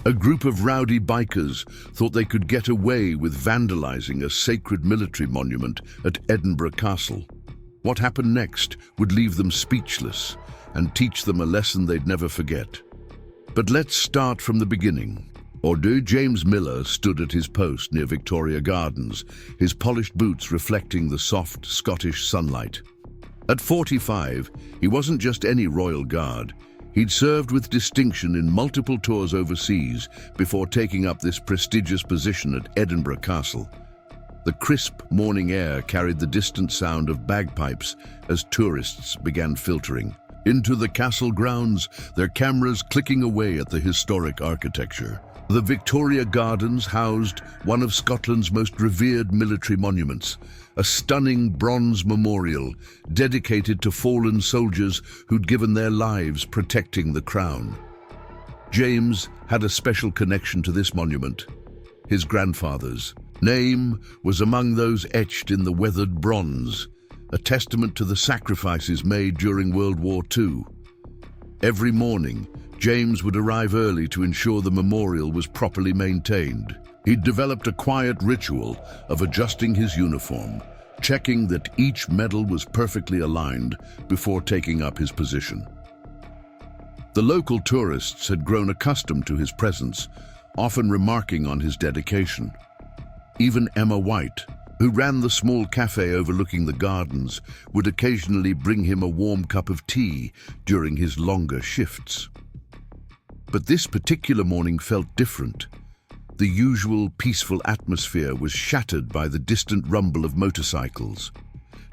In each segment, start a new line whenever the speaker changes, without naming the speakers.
A group of rowdy bikers thought they could get away with vandalizing a sacred military monument at Edinburgh Castle. What happened next would leave them speechless and teach them a lesson they'd never forget. But let's start from the beginning. Order James Miller stood at his post near Victoria Gardens, his polished boots reflecting the soft Scottish sunlight. At 45, he wasn't just any royal guard. He'd served with distinction in multiple tours overseas before taking up this prestigious position at Edinburgh Castle. The crisp morning air carried the distant sound of bagpipes as tourists began filtering into the castle grounds, their cameras clicking away at the historic architecture. The Victoria Gardens housed one of Scotland's most revered military monuments, a stunning bronze memorial dedicated to fallen soldiers who'd given their lives protecting the crown. James had a special connection to this monument. His grandfather's name was among those etched in the weathered bronze, a testament to the sacrifices made during World War II. Every morning, James would arrive early to ensure the memorial was properly maintained. He'd developed a quiet ritual of adjusting his uniform, checking that each medal was perfectly aligned before taking up his position. The local tourists had grown accustomed to his presence, often remarking on his dedication. Even Emma White, who ran the small cafe overlooking the gardens, would occasionally bring him a warm cup of tea during his longer shifts. But this particular morning felt different. The usual peaceful atmosphere was shattered by the distant rumble of motorcycles.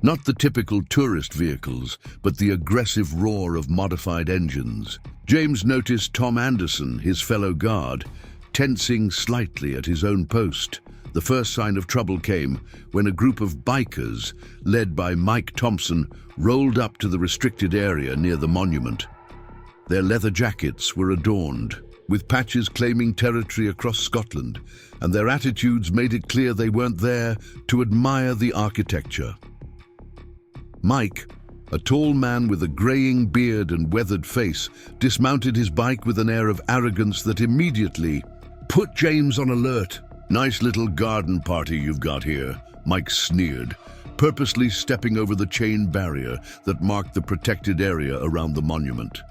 Not the typical tourist vehicles, but the aggressive roar of modified engines. James noticed Tom Anderson, his fellow guard, tensing slightly at his own post. The first sign of trouble came when a group of bikers, led by Mike Thompson, rolled up to the restricted area near the monument. Their leather jackets were adorned with patches claiming territory across Scotland, and their attitudes made it clear they weren't there to admire the architecture. Mike, a tall man with a graying beard and weathered face, dismounted his bike with an air of arrogance that immediately put James on alert. "Nice little garden party you've got here," Mike sneered, purposely stepping over the chain barrier that marked the protected area around the monument.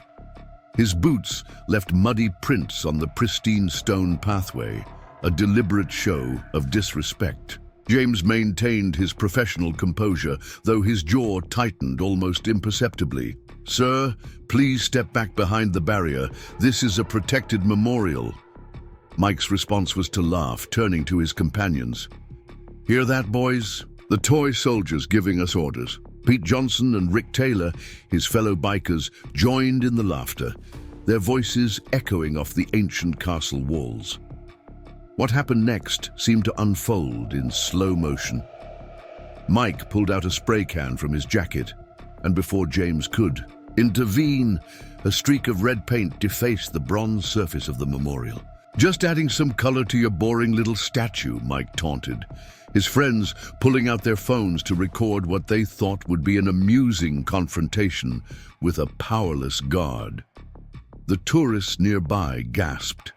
His boots left muddy prints on the pristine stone pathway, a deliberate show of disrespect. James maintained his professional composure, though his jaw tightened almost imperceptibly. "Sir, please step back behind the barrier. This is a protected memorial." Mike's response was to laugh, turning to his companions. "Hear that, boys? The toy soldiers giving us orders." Pete Johnson and Rick Taylor, his fellow bikers, joined in the laughter, their voices echoing off the ancient castle walls. What happened next seemed to unfold in slow motion. Mike pulled out a spray can from his jacket, and before James could intervene, a streak of red paint defaced the bronze surface of the memorial. "Just adding some color to your boring little statue," Mike taunted, his friends pulling out their phones to record what they thought would be an amusing confrontation with a powerless guard. The tourists nearby gasped.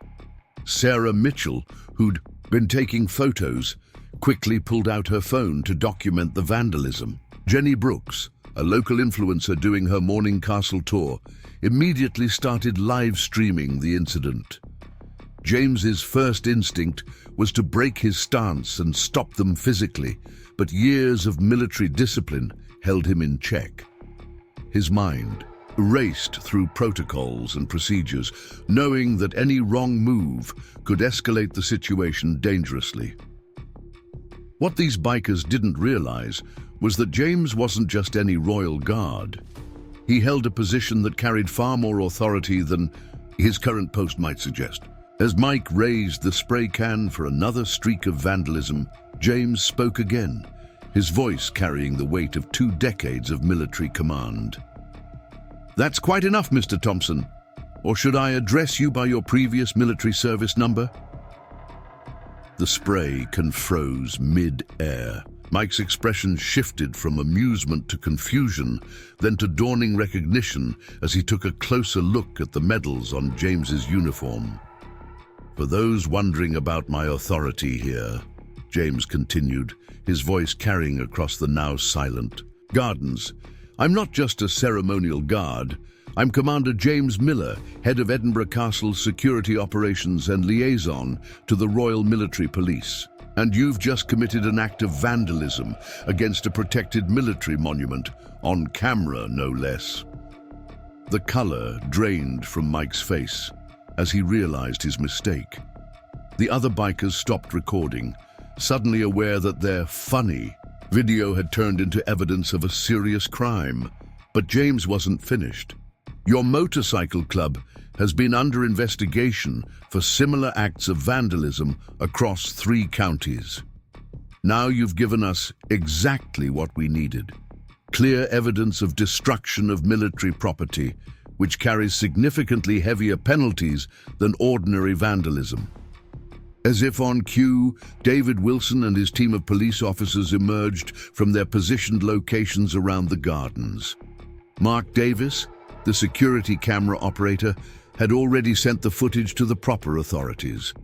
Sarah Mitchell, who'd been taking photos, quickly pulled out her phone to document the vandalism. Jenny Brooks, a local influencer doing her morning castle tour, immediately started live streaming the incident. James's first instinct was to break his stance and stop them physically, but years of military discipline held him in check. His mind raced through protocols and procedures, knowing that any wrong move could escalate the situation dangerously. What these bikers didn't realize was that James wasn't just any royal guard. He held a position that carried far more authority than his current post might suggest. As Mike raised the spray can for another streak of vandalism, James spoke again, his voice carrying the weight of 2 decades of military command. "That's quite enough, Mr. Thompson. Or should I address you by your previous military service number?" The spray confroze mid-air. Mike's expression shifted from amusement to confusion, then to dawning recognition as he took a closer look at the medals on James's uniform. For those wondering about my authority here, James continued, his voice carrying across the now silent gardens, I'm not just a ceremonial guard. I'm Commander James Miller, head of Edinburgh Castle's security operations and liaison to the Royal Military Police. And you've just committed an act of vandalism against a protected military monument, on camera no less. The color drained from Mike's face as he realized his mistake. The other bikers stopped recording, suddenly aware that their funny video had turned into evidence of a serious crime. But James wasn't finished. Your motorcycle club has been under investigation for similar acts of vandalism across 3 counties. Now you've given us exactly what we needed. Clear evidence of destruction of military property, which carries significantly heavier penalties than ordinary vandalism. As if on cue, David Wilson and his team of police officers emerged from their positioned locations around the gardens. Mark Davis, the security camera operator, had already sent the footage to the proper authorities.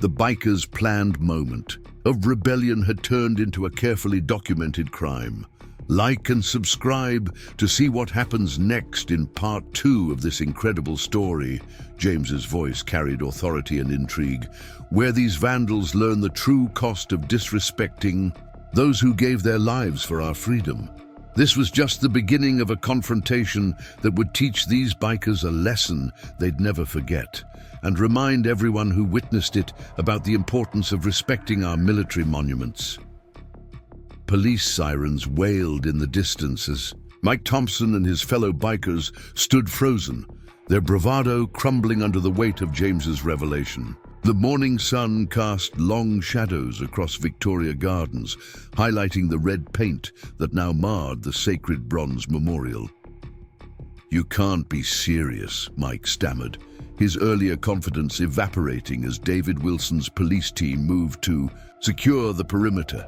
The bikers' planned moment of rebellion had turned into a carefully documented crime. Like and subscribe to see what happens next in part 2 of this incredible story. James's voice carried authority and intrigue, where these vandals learn the true cost of disrespecting those who gave their lives for our freedom. This was just the beginning of a confrontation that would teach these bikers a lesson they'd never forget, and remind everyone who witnessed it about the importance of respecting our military monuments. Police sirens wailed in the distance as Mike Thompson and his fellow bikers stood frozen, their bravado crumbling under the weight of James's revelation. The morning sun cast long shadows across Victoria Gardens, highlighting the red paint that now marred the sacred bronze memorial. You can't be serious, Mike stammered, his earlier confidence evaporating as David Wilson's police team moved to secure the perimeter.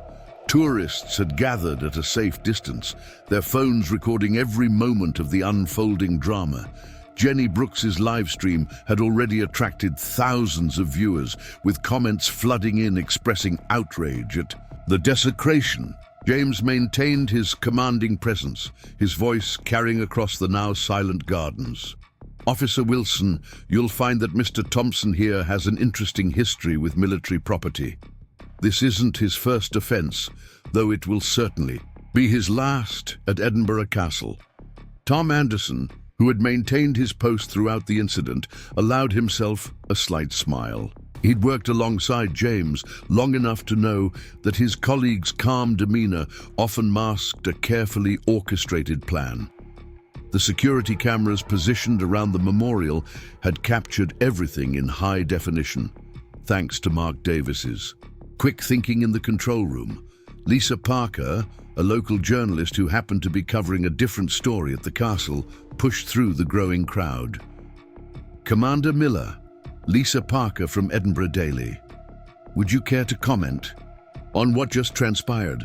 Tourists had gathered at a safe distance, their phones recording every moment of the unfolding drama. Jenny Brooks's live stream had already attracted thousands of viewers, with comments flooding in expressing outrage at the desecration. James maintained his commanding presence, his voice carrying across the now silent gardens. Officer Wilson, you'll find that Mr. Thompson here has an interesting history with military property. This isn't his first offense, though it will certainly be his last at Edinburgh Castle. Tom Anderson, who had maintained his post throughout the incident, allowed himself a slight smile. He'd worked alongside James long enough to know that his colleague's calm demeanor often masked a carefully orchestrated plan. The security cameras positioned around the memorial had captured everything in high definition, thanks to Mark Davis's quick thinking in the control room. Lisa Parker, a local journalist who happened to be covering a different story at the castle, pushed through the growing crowd. Commander Miller, Lisa Parker from Edinburgh Daily. Would you care to comment on what just transpired?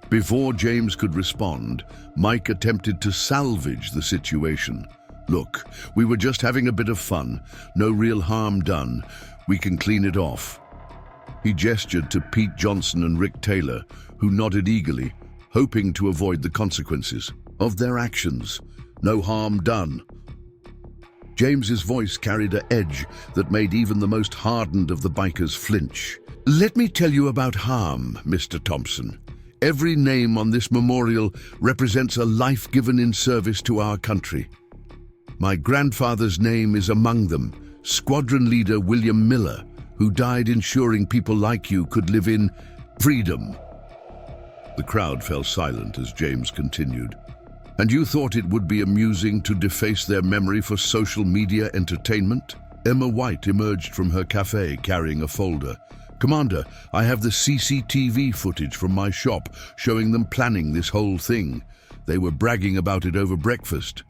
Before James could respond, Mike attempted to salvage the situation. Look, we were just having a bit of fun. No real harm done. We can clean it off. He gestured to Pete Johnson and Rick Taylor, who nodded eagerly, hoping to avoid the consequences of their actions. No harm done. James's voice carried an edge that made even the most hardened of the bikers flinch. Let me tell you about harm, Mr. Thompson. Every name on this memorial represents a life given in service to our country. My grandfather's name is among them, Squadron Leader William Miller, who died ensuring people like you could live in freedom. The crowd fell silent as James continued. And you thought it would be amusing to deface their memory for social media entertainment? Emma White emerged from her cafe carrying a folder. Commander, I have the CCTV footage from my shop showing them planning this whole thing. They were bragging about it over breakfast.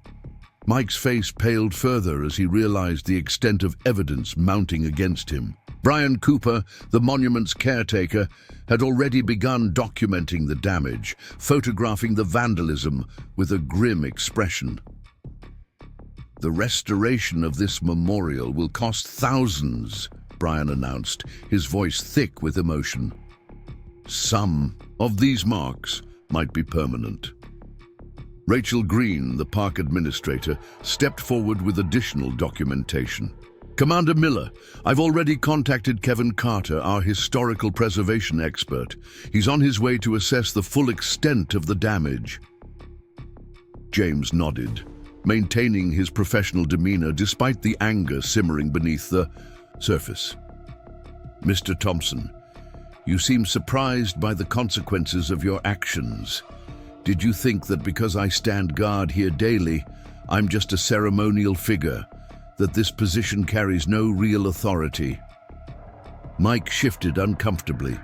Mike's face paled further as he realized the extent of evidence mounting against him. Brian Cooper, the monument's caretaker, had already begun documenting the damage, photographing the vandalism with a grim expression. The restoration of this memorial will cost thousands, Brian announced, his voice thick with emotion. Some of these marks might be permanent. Rachel Green, the park administrator, stepped forward with additional documentation. Commander Miller, I've already contacted Kevin Carter, our historical preservation expert. He's on his way to assess the full extent of the damage. James nodded, maintaining his professional demeanor despite the anger simmering beneath the surface. Mr. Thompson, you seem surprised by the consequences of your actions. Did you think that because I stand guard here daily, I'm just a ceremonial figure, that this position carries no real authority? Mike shifted uncomfortably,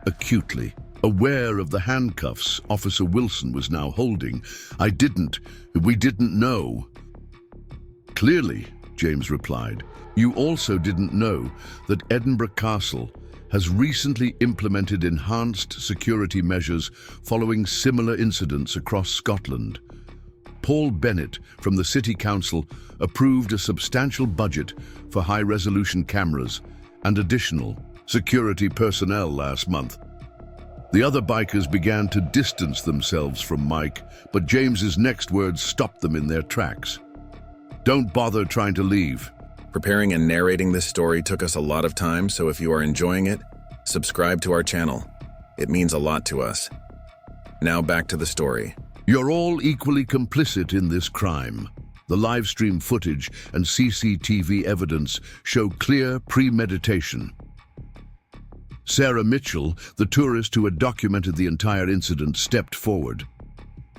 acutely, aware of the handcuffs Officer Wilson was now holding. We didn't know. Clearly, James replied, you also didn't know that Edinburgh Castle has recently implemented enhanced security measures following similar incidents across Scotland. Paul Bennett from the City Council approved a substantial budget for high-resolution cameras and additional security personnel last month. The other bikers began to distance themselves from Mike, but James's next words stopped them in their tracks. Don't bother trying to leave.
Preparing and narrating this story took us a lot of time, so if you are enjoying it, subscribe to our channel. It means a lot to us. Now back to the story.
You're all equally complicit in this crime. The live stream footage and CCTV evidence show clear premeditation. Sarah Mitchell, the tourist who had documented the entire incident, stepped forward.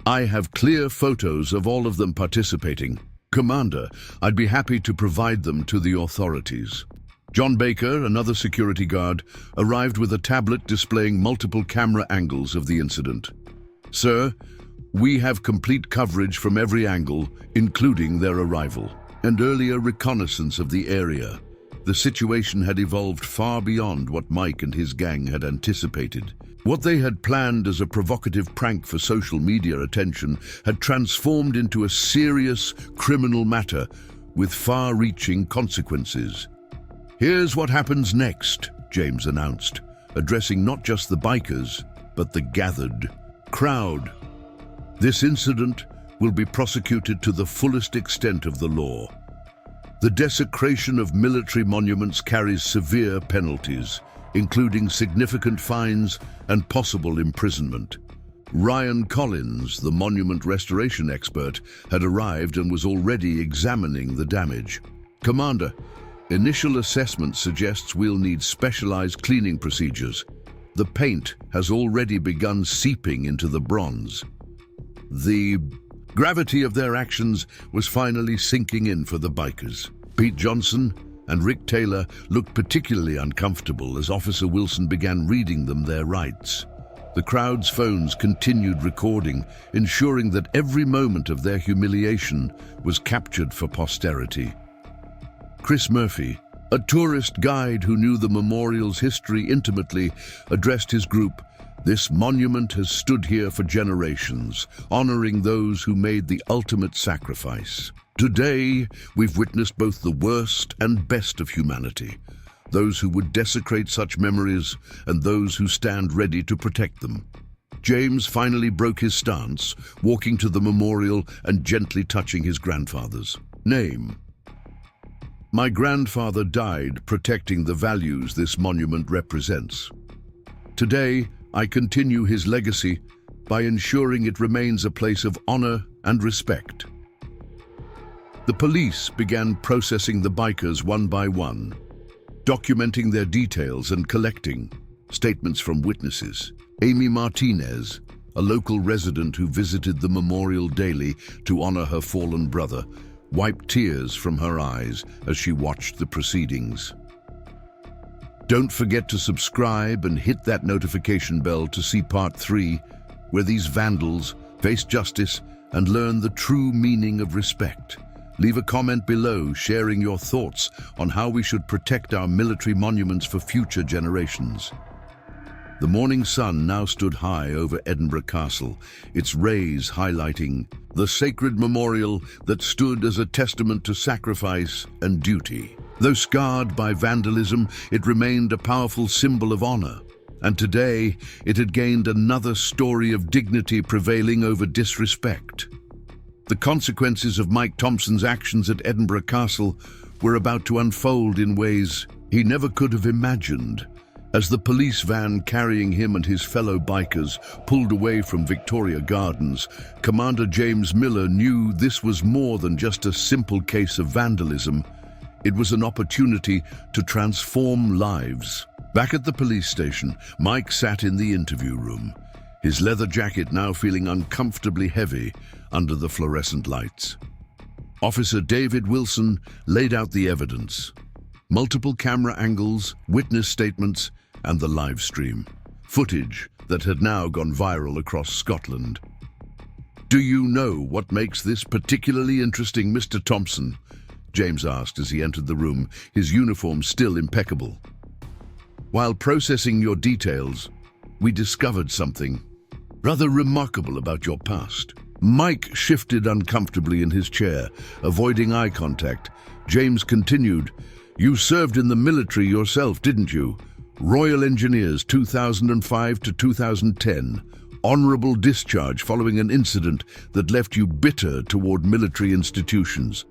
I have clear photos of all of them participating. Commander, I'd be happy to provide them to the authorities. John Baker, another security guard, arrived with a tablet displaying multiple camera angles of the incident. Sir, we have complete coverage from every angle, including their arrival and earlier reconnaissance of the area. The situation had evolved far beyond what Mike and his gang had anticipated. What they had planned as a provocative prank for social media attention had transformed into a serious criminal matter with far-reaching consequences. Here's what happens next, James announced, addressing not just the bikers, but the gathered crowd. This incident will be prosecuted to the fullest extent of the law. The desecration of military monuments carries severe penalties, including significant fines and possible imprisonment. Ryan Collins, the monument restoration expert, had arrived and was already examining the damage. Commander, initial assessment suggests we'll need specialized cleaning procedures. The paint has already begun seeping into the bronze. The gravity of their actions was finally sinking in for the bikers. Pete Johnson and Rick Taylor looked particularly uncomfortable as Officer Wilson began reading them their rights. The crowd's phones continued recording, ensuring that every moment of their humiliation was captured for posterity. Chris Murphy, a tourist guide who knew the memorial's history intimately, addressed his group. This monument has stood here for generations, honoring those who made the ultimate sacrifice. Today, we've witnessed both the worst and best of humanity, those who would desecrate such memories and those who stand ready to protect them. James finally broke his stance, walking to the memorial and gently touching his grandfather's name. My grandfather died protecting the values this monument represents. Today, I continue his legacy by ensuring it remains a place of honor and respect. The police began processing the bikers one by one, documenting their details and collecting statements from witnesses. Amy Martinez, a local resident who visited the memorial daily to honor her fallen brother, wiped tears from her eyes as she watched the proceedings. Don't forget to subscribe and hit that notification bell to see part 3, where these vandals face justice and learn the true meaning of respect. Leave a comment below sharing your thoughts on how we should protect our military monuments for future generations. The morning sun now stood high over Edinburgh Castle, its rays highlighting the sacred memorial that stood as a testament to sacrifice and duty. Though scarred by vandalism, it remained a powerful symbol of honor. And today, it had gained another story of dignity prevailing over disrespect. The consequences of Mike Thompson's actions at Edinburgh Castle were about to unfold in ways he never could have imagined. As the police van carrying him and his fellow bikers pulled away from Victoria Gardens, Commander James Miller knew this was more than just a simple case of vandalism. It was an opportunity to transform lives. Back at the police station, Mike sat in the interview room, his leather jacket now feeling uncomfortably heavy under the fluorescent lights. Officer David Wilson laid out the evidence. Multiple camera angles, witness statements, and the live stream. Footage that had now gone viral across Scotland. "Do you know what makes this particularly interesting, Mr. Thompson?" James asked as he entered the room, his uniform still impeccable. "While processing your details, we discovered something rather remarkable about your past." Mike shifted uncomfortably in his chair, avoiding eye contact. James continued, "You served in the military yourself, didn't you? Royal Engineers 2005 to 2010. Honorable discharge following an incident that left you bitter toward military institutions."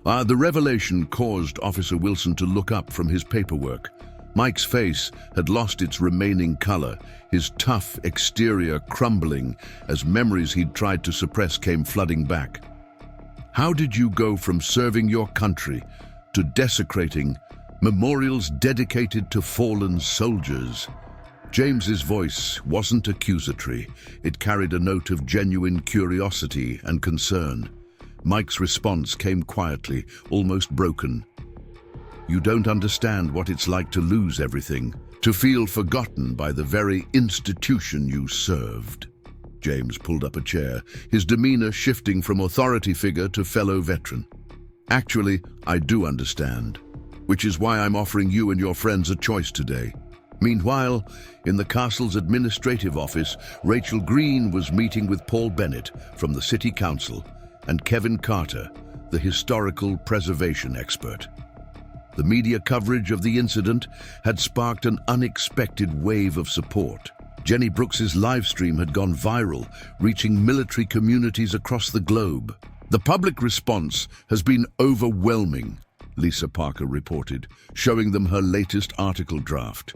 The revelation caused Officer Wilson to look up from his paperwork. Mike's face had lost its remaining color, his tough exterior crumbling as memories he'd tried to suppress came flooding back. "How did you go from serving your country to desecrating memorials dedicated to fallen soldiers?" James's voice wasn't accusatory. It carried a note of genuine curiosity and concern. Mike's response came quietly, almost broken. "You don't understand what it's like to lose everything, to feel forgotten by the very institution you served." James pulled up a chair, his demeanor shifting from authority figure to fellow veteran. "Actually, I do understand, which is why I'm offering you and your friends a choice today." Meanwhile, in the castle's administrative office, Rachel Green was meeting with Paul Bennett from the City Council and Kevin Carter, the historical preservation expert. The media coverage of the incident had sparked an unexpected wave of support. Jenny Brooks's live stream had gone viral, reaching military communities across the globe. "The public response has been overwhelming," Lisa Parker reported, showing them her latest article draft.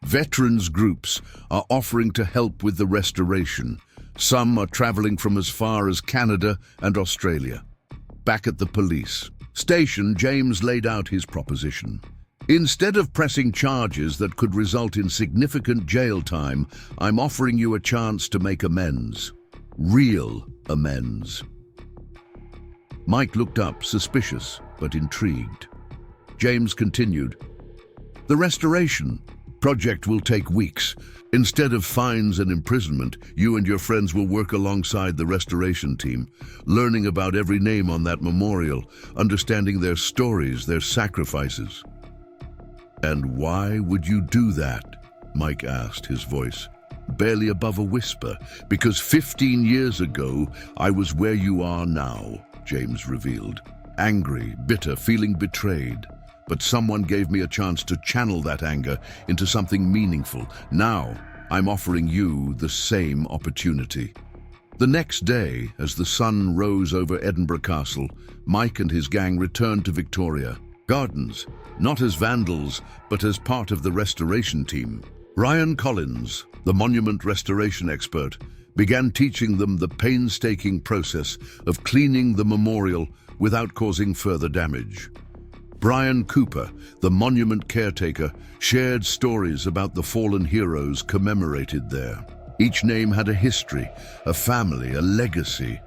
"Veterans groups are offering to help with the restoration. Some are traveling from as far as Canada and Australia." Back at the police station, James laid out his proposition. "Instead of pressing charges that could result in significant jail time, I'm offering you a chance to make amends. Real amends." Mike looked up, suspicious but intrigued. James continued, "The restoration project will take weeks. Instead of fines and imprisonment, you and your friends will work alongside the restoration team, learning about every name on that memorial, understanding their stories, their sacrifices." "And why would you do that?" Mike asked, his voice barely above a whisper. "Because 15 years ago, I was where you are now," James revealed. "Angry, bitter, feeling betrayed. But someone gave me a chance to channel that anger into something meaningful. Now, I'm offering you the same opportunity." The next day, as the sun rose over Edinburgh Castle, Mike and his gang returned to Victoria Gardens, not as vandals, but as part of the restoration team. Ryan Collins, the monument restoration expert, began teaching them the painstaking process of cleaning the memorial without causing further damage. Brian Cooper, the monument caretaker, shared stories about the fallen heroes commemorated there. Each name had a history, a family, a legacy.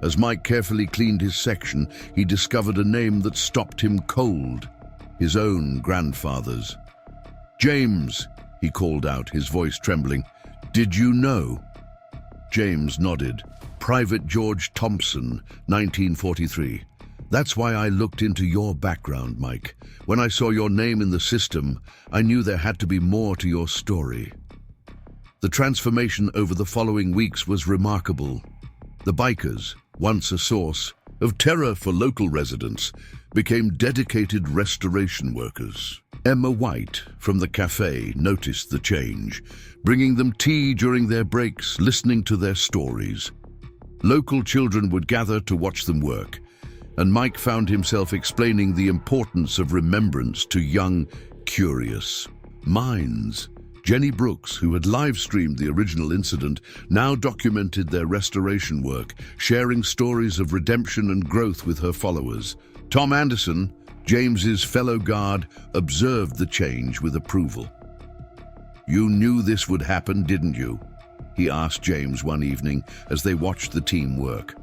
As Mike carefully cleaned his section, he discovered a name that stopped him cold: his own grandfather's. "James," he called out, his voice trembling, "did you know?" James nodded. "Private George Thompson, 1943. That's why I looked into your background, Mike. When I saw your name in the system, I knew there had to be more to your story." The transformation over the following weeks was remarkable. The bikers, once a source, of terror for local residents, became dedicated restoration workers. Emma White from the cafe noticed the change, bringing them tea during their breaks, listening to their stories. Local children would gather to watch them work, and Mike found himself explaining the importance of remembrance to young, curious minds. Jenny Brooks, who had live-streamed the original incident, now documented their restoration work, sharing stories of redemption and growth with her followers. Tom Anderson, James's fellow guard, observed the change with approval. "You knew this would happen, didn't you?" he asked James one evening as they watched the team work.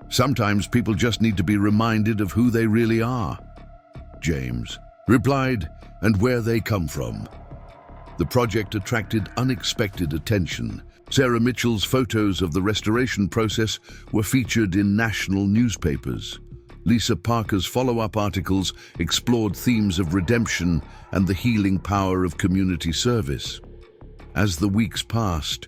"Sometimes people just need to be reminded of who they really are," James replied, "and where they come from." The project attracted unexpected attention. Sarah Mitchell's photos of the restoration process were featured in national newspapers. Lisa Parker's follow-up articles explored themes of redemption and the healing power of community service. As the weeks passed,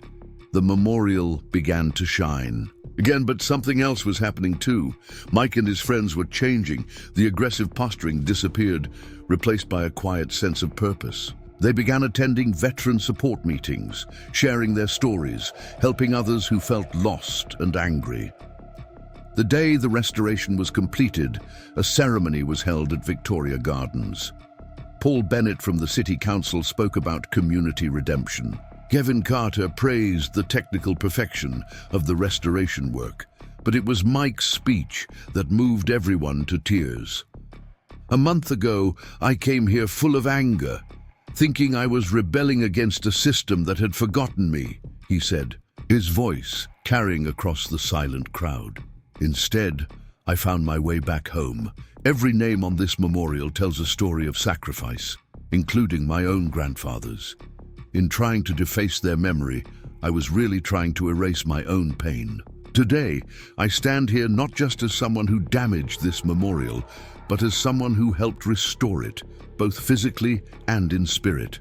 the memorial began to shine. Again, but something else was happening too. Mike and his friends were changing. The aggressive posturing disappeared, replaced by a quiet sense of purpose. They began attending veteran support meetings, sharing their stories, helping others who felt lost and angry. The day the restoration was completed, a ceremony was held at Victoria Gardens. Paul Bennett from the City Council spoke about community redemption. Kevin Carter praised the technical perfection of the restoration work, but it was Mike's speech that moved everyone to tears. "A month ago, I came here full of anger, thinking I was rebelling against a system that had forgotten me," he said, his voice carrying across the silent crowd. "Instead, I found my way back home. Every name on this memorial tells a story of sacrifice, including my own grandfather's. In trying to deface their memory, I was really trying to erase my own pain. Today, I stand here not just as someone who damaged this memorial, but as someone who helped restore it, both physically and in spirit."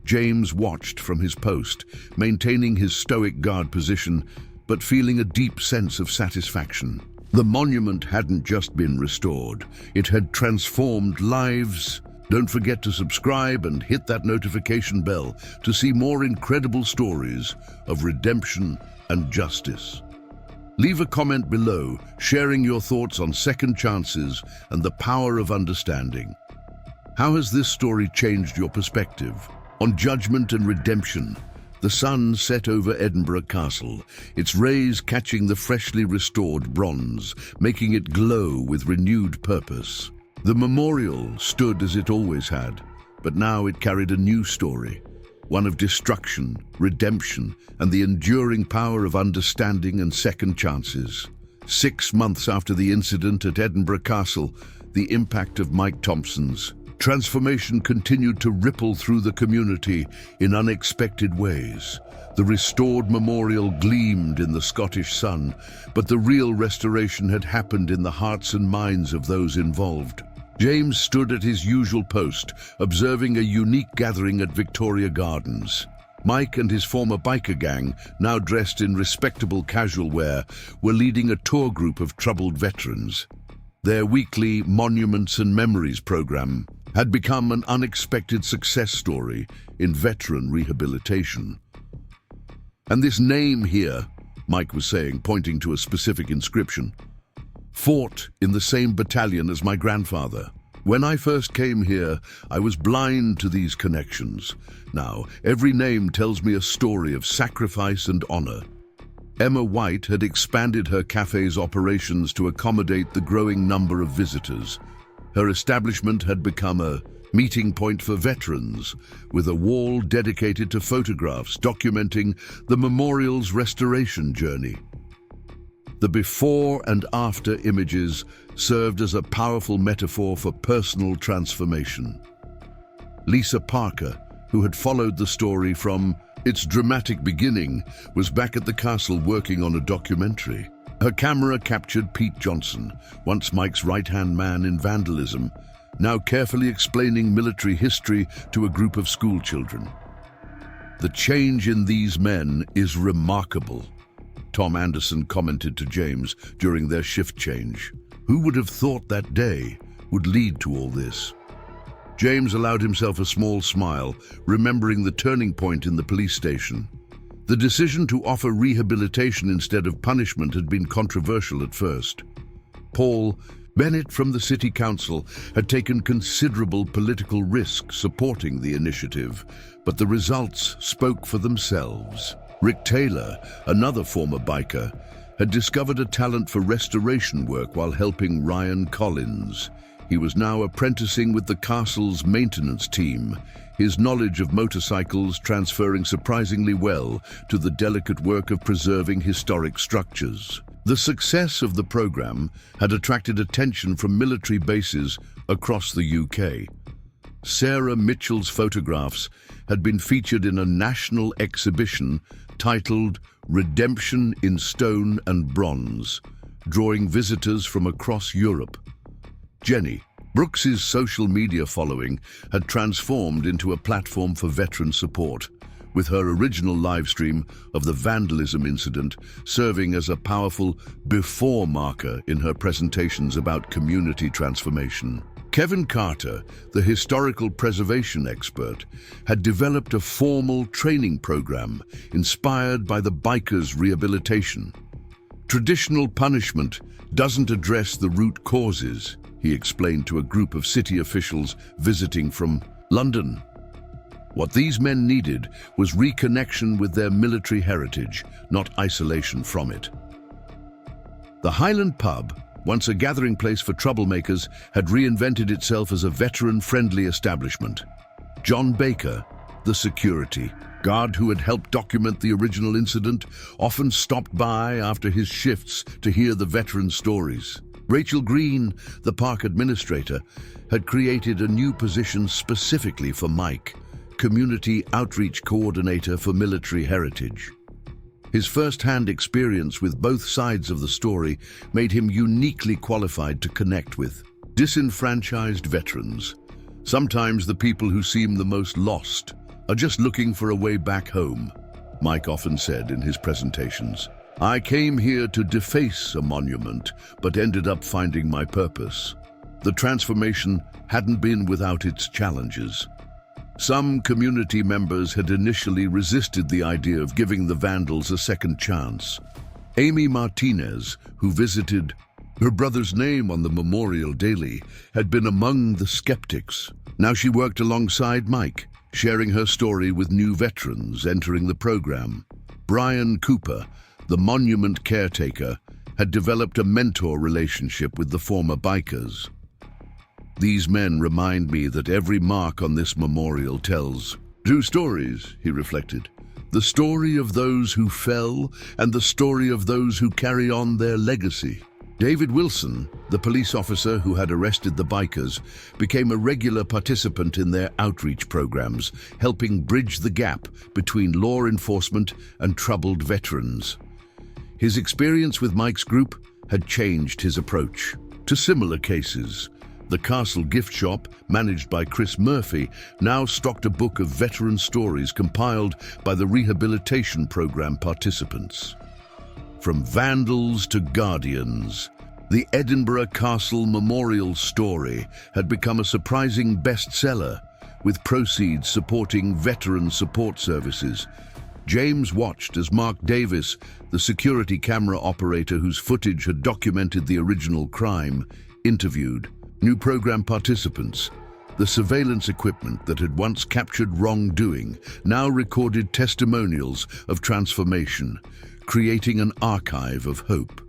James watched from his post, maintaining his stoic guard position, but feeling a deep sense of satisfaction. The monument hadn't just been restored, it had transformed lives. Don't forget to subscribe and hit that notification bell to see more incredible stories of redemption and justice. Leave a comment below, sharing your thoughts on second chances and the power of understanding. How has this story changed your perspective on judgment and redemption? The sun set over Edinburgh Castle, its rays catching the freshly restored bronze, making it glow with renewed purpose. The memorial stood as it always had, but now it carried a new story, one of destruction, redemption, and the enduring power of understanding and second chances. 6 months after the incident at Edinburgh Castle, the impact of Mike Thompson's transformation continued to ripple through the community in unexpected ways. The restored memorial gleamed in the Scottish sun, but the real restoration had happened in the hearts and minds of those involved. James stood at his usual post, observing a unique gathering at Victoria Gardens. Mike and his former biker gang, now dressed in respectable casual wear, were leading a tour group of troubled veterans. Their weekly Monuments and Memories program had become an unexpected success story in veteran rehabilitation. "And this name here," Mike was saying, pointing to a specific inscription, "fought in the same battalion as my grandfather. When I first came here, I was blind to these connections. Now, every name tells me a story of sacrifice and honor." Emma White had expanded her cafe's operations to accommodate the growing number of visitors. Her establishment had become a meeting point for veterans, with a wall dedicated to photographs documenting the memorial's restoration journey. The before and after images served as a powerful metaphor for personal transformation. Lisa Parker, who had followed the story from its dramatic beginning, was back at the castle working on a documentary. Her camera captured Pete Johnson, once Mike's right-hand man in vandalism, now carefully explaining military history to a group of schoolchildren. The change in these men is remarkable. Tom Anderson commented to James during their shift change. Who would have thought that day would lead to all this? James allowed himself a small smile, remembering the turning point in the police station. The decision to offer rehabilitation instead of punishment had been controversial at first. Paul Bennett from the City Council had taken considerable political risk supporting the initiative, but the results spoke for themselves. Rick Taylor, another former biker, had discovered a talent for restoration work while helping Ryan Collins. He was now apprenticing with the castle's maintenance team, his knowledge of motorcycles transferring surprisingly well to the delicate work of preserving historic structures. The success of the program had attracted attention from military bases across the UK. Sarah Mitchell's photographs had been featured in a national exhibition titled Redemption in Stone and Bronze, drawing visitors from across Europe. Jenny Brooks's social media following had transformed into a platform for veteran support, with her original livestream of the vandalism incident serving as a powerful before marker in her presentations about community transformation. Kevin Carter, the historical preservation expert, had developed a formal training program inspired by the bikers' rehabilitation. Traditional punishment doesn't address the root causes, he explained to a group of city officials visiting from London. What these men needed was reconnection with their military heritage, not isolation from it. The Highland Pub, once a gathering place for troublemakers, had reinvented itself as a veteran-friendly establishment. John Baker, the security guard who had helped document the original incident, often stopped by after his shifts to hear the veteran stories. Rachel Green, the park administrator, had created a new position specifically for Mike, Community Outreach Coordinator for Military Heritage. His first-hand experience with both sides of the story made him uniquely qualified to connect with disenfranchised veterans. Sometimes the people who seem the most lost are just looking for a way back home, Mike often said in his presentations. I came here to deface a monument, but ended up finding my purpose. The transformation hadn't been without its challenges. Some community members had initially resisted the idea of giving the vandals a second chance. Amy Martinez, who visited her brother's name on the memorial daily, had been among the skeptics. Now she worked alongside Mike, sharing her story with new veterans entering the program. Brian Cooper, the monument caretaker, had developed a mentor relationship with the former bikers. These men remind me that every mark on this memorial tells two stories, he reflected. The story of those who fell and the story of those who carry on their legacy. David Wilson, the police officer who had arrested the bikers, became a regular participant in their outreach programs, helping bridge the gap between law enforcement and troubled veterans. His experience with Mike's group had changed his approach to similar cases. The Castle gift shop, managed by Chris Murphy, now stocked a book of veteran stories compiled by the rehabilitation program participants. From vandals to guardians, the Edinburgh Castle memorial story had become a surprising bestseller, with proceeds supporting veteran support services. James watched as Mark Davis, the security camera operator whose footage had documented the original crime, interviewed new program participants. The surveillance equipment that had once captured wrongdoing now recorded testimonials of transformation, creating an archive of hope.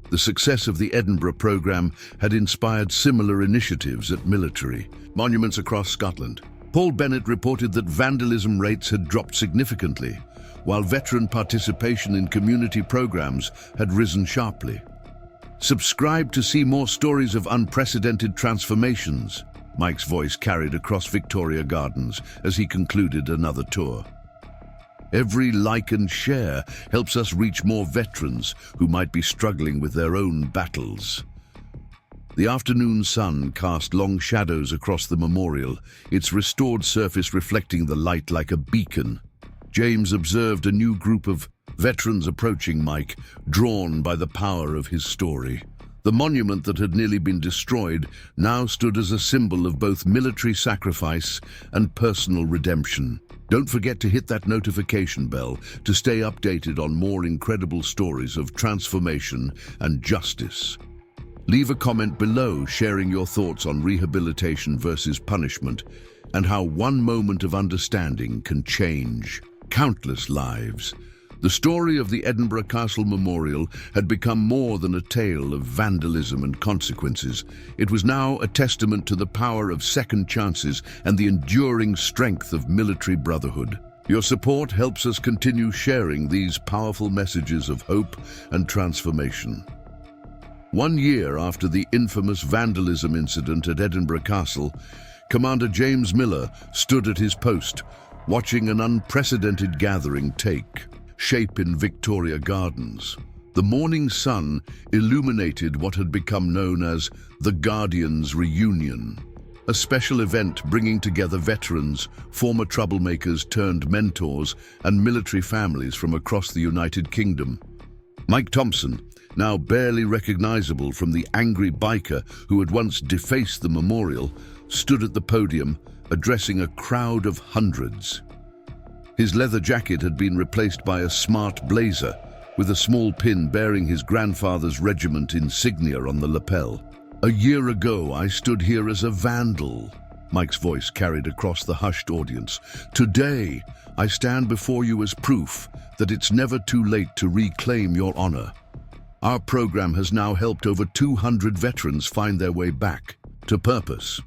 The success of the Edinburgh program had inspired similar initiatives at military monuments across Scotland. Paul Bennett reported that vandalism rates had dropped significantly, while veteran participation in community programs had risen sharply. Subscribe to see more stories of unprecedented transformations, Mike's voice carried across Victoria Gardens as he concluded another tour. Every like and share helps us reach more veterans who might be struggling with their own battles. The afternoon sun cast long shadows across the memorial, its restored surface reflecting the light like a beacon. James observed a new group of veterans approaching Mike, drawn by the power of his story. The monument that had nearly been destroyed now stood as a symbol of both military sacrifice and personal redemption. Don't forget to hit that notification bell to stay updated on more incredible stories of transformation and justice. Leave a comment below sharing your thoughts on rehabilitation versus punishment and how one moment of understanding can change countless lives. The story of the Edinburgh Castle Memorial had become more than a tale of vandalism and consequences. It was now a testament to the power of second chances and the enduring strength of military brotherhood. Your support helps us continue sharing these powerful messages of hope and transformation. 1 year after the infamous vandalism incident at Edinburgh Castle, Commander James Miller stood at his post, watching an unprecedented gathering take shape in Victoria Gardens. The morning sun illuminated what had become known as the Guardians' Reunion, a special event bringing together veterans, former troublemakers turned mentors, and military families from across the United Kingdom. Mike Thompson, now barely recognizable from the angry biker who had once defaced the memorial, stood at the podium, addressing a crowd of hundreds. His leather jacket had been replaced by a smart blazer, with a small pin bearing his grandfather's regiment insignia on the lapel. "A year ago, I stood here as a vandal," Mike's voice carried across the hushed audience. "Today, I stand before you as proof that it's never too late to reclaim your honor." Our program has now helped over 200 veterans find their way back to purpose.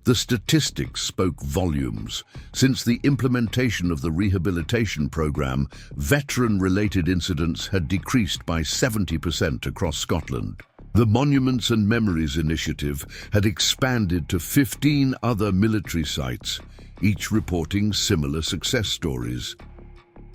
The statistics spoke volumes. Since the implementation of the rehabilitation program, veteran-related incidents had decreased by 70% across Scotland. The Monuments and Memories Initiative had expanded to 15 other military sites, each reporting similar success stories.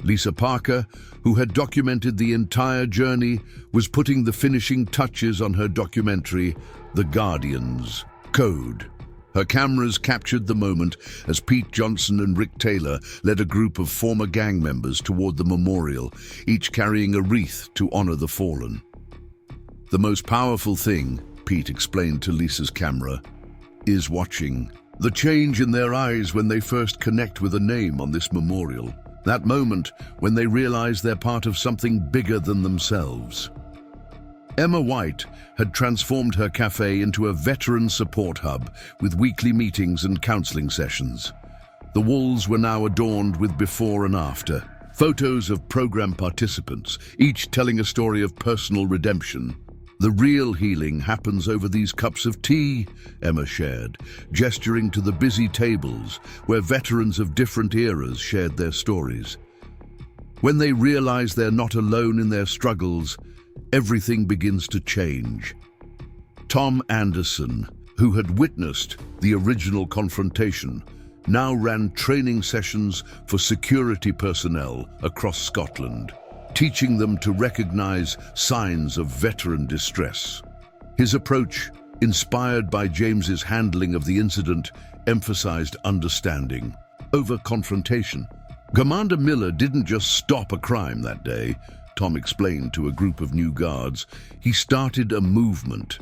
Lisa Parker, who had documented the entire journey, was putting the finishing touches on her documentary, The Guardians Code. Her cameras captured the moment as Pete Johnson and Rick Taylor led a group of former gang members toward the memorial, each carrying a wreath to honor the fallen. "The most powerful thing," Pete explained to Lisa's camera, "is watching. The change in their eyes when they first connect with a name on this memorial. That moment when they realize they're part of something bigger than themselves." Emma White had transformed her cafe into a veteran support hub with weekly meetings and counseling sessions. The walls were now adorned with before and after photos of program participants, each telling a story of personal redemption. "The real healing happens over these cups of tea," Emma shared, gesturing to the busy tables where veterans of different eras shared their stories. "When they realize they're not alone in their struggles, everything begins to change." Tom Anderson, who had witnessed the original confrontation, now ran training sessions for security personnel across Scotland, teaching them to recognize signs of veteran distress. His approach, inspired by James's handling of the incident, emphasized understanding over confrontation. Commander Miller didn't just stop a crime that day, Tom explained to a group of new guards. He started a movement.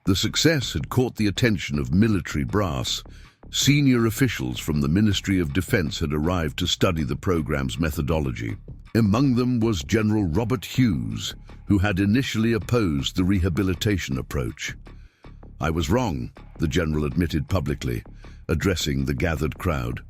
The success had caught the attention of military brass. Senior officials from the Ministry of Defense had arrived to study the program's methodology. Among them was General Robert Hughes, who had initially opposed the rehabilitation approach. "I was wrong," the general admitted publicly, addressing the gathered crowd.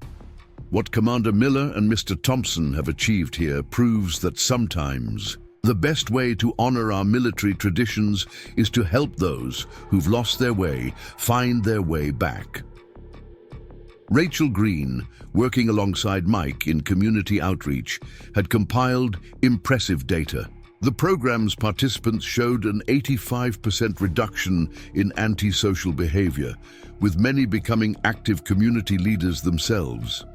"What Commander Miller and Mr. Thompson have achieved here proves that sometimes the best way to honor our military traditions is to help those who've lost their way find their way back." Rachel Green, working alongside Mike in community outreach, had compiled impressive data. The program's participants showed an 85% reduction in antisocial behavior, with many becoming active community leaders themselves.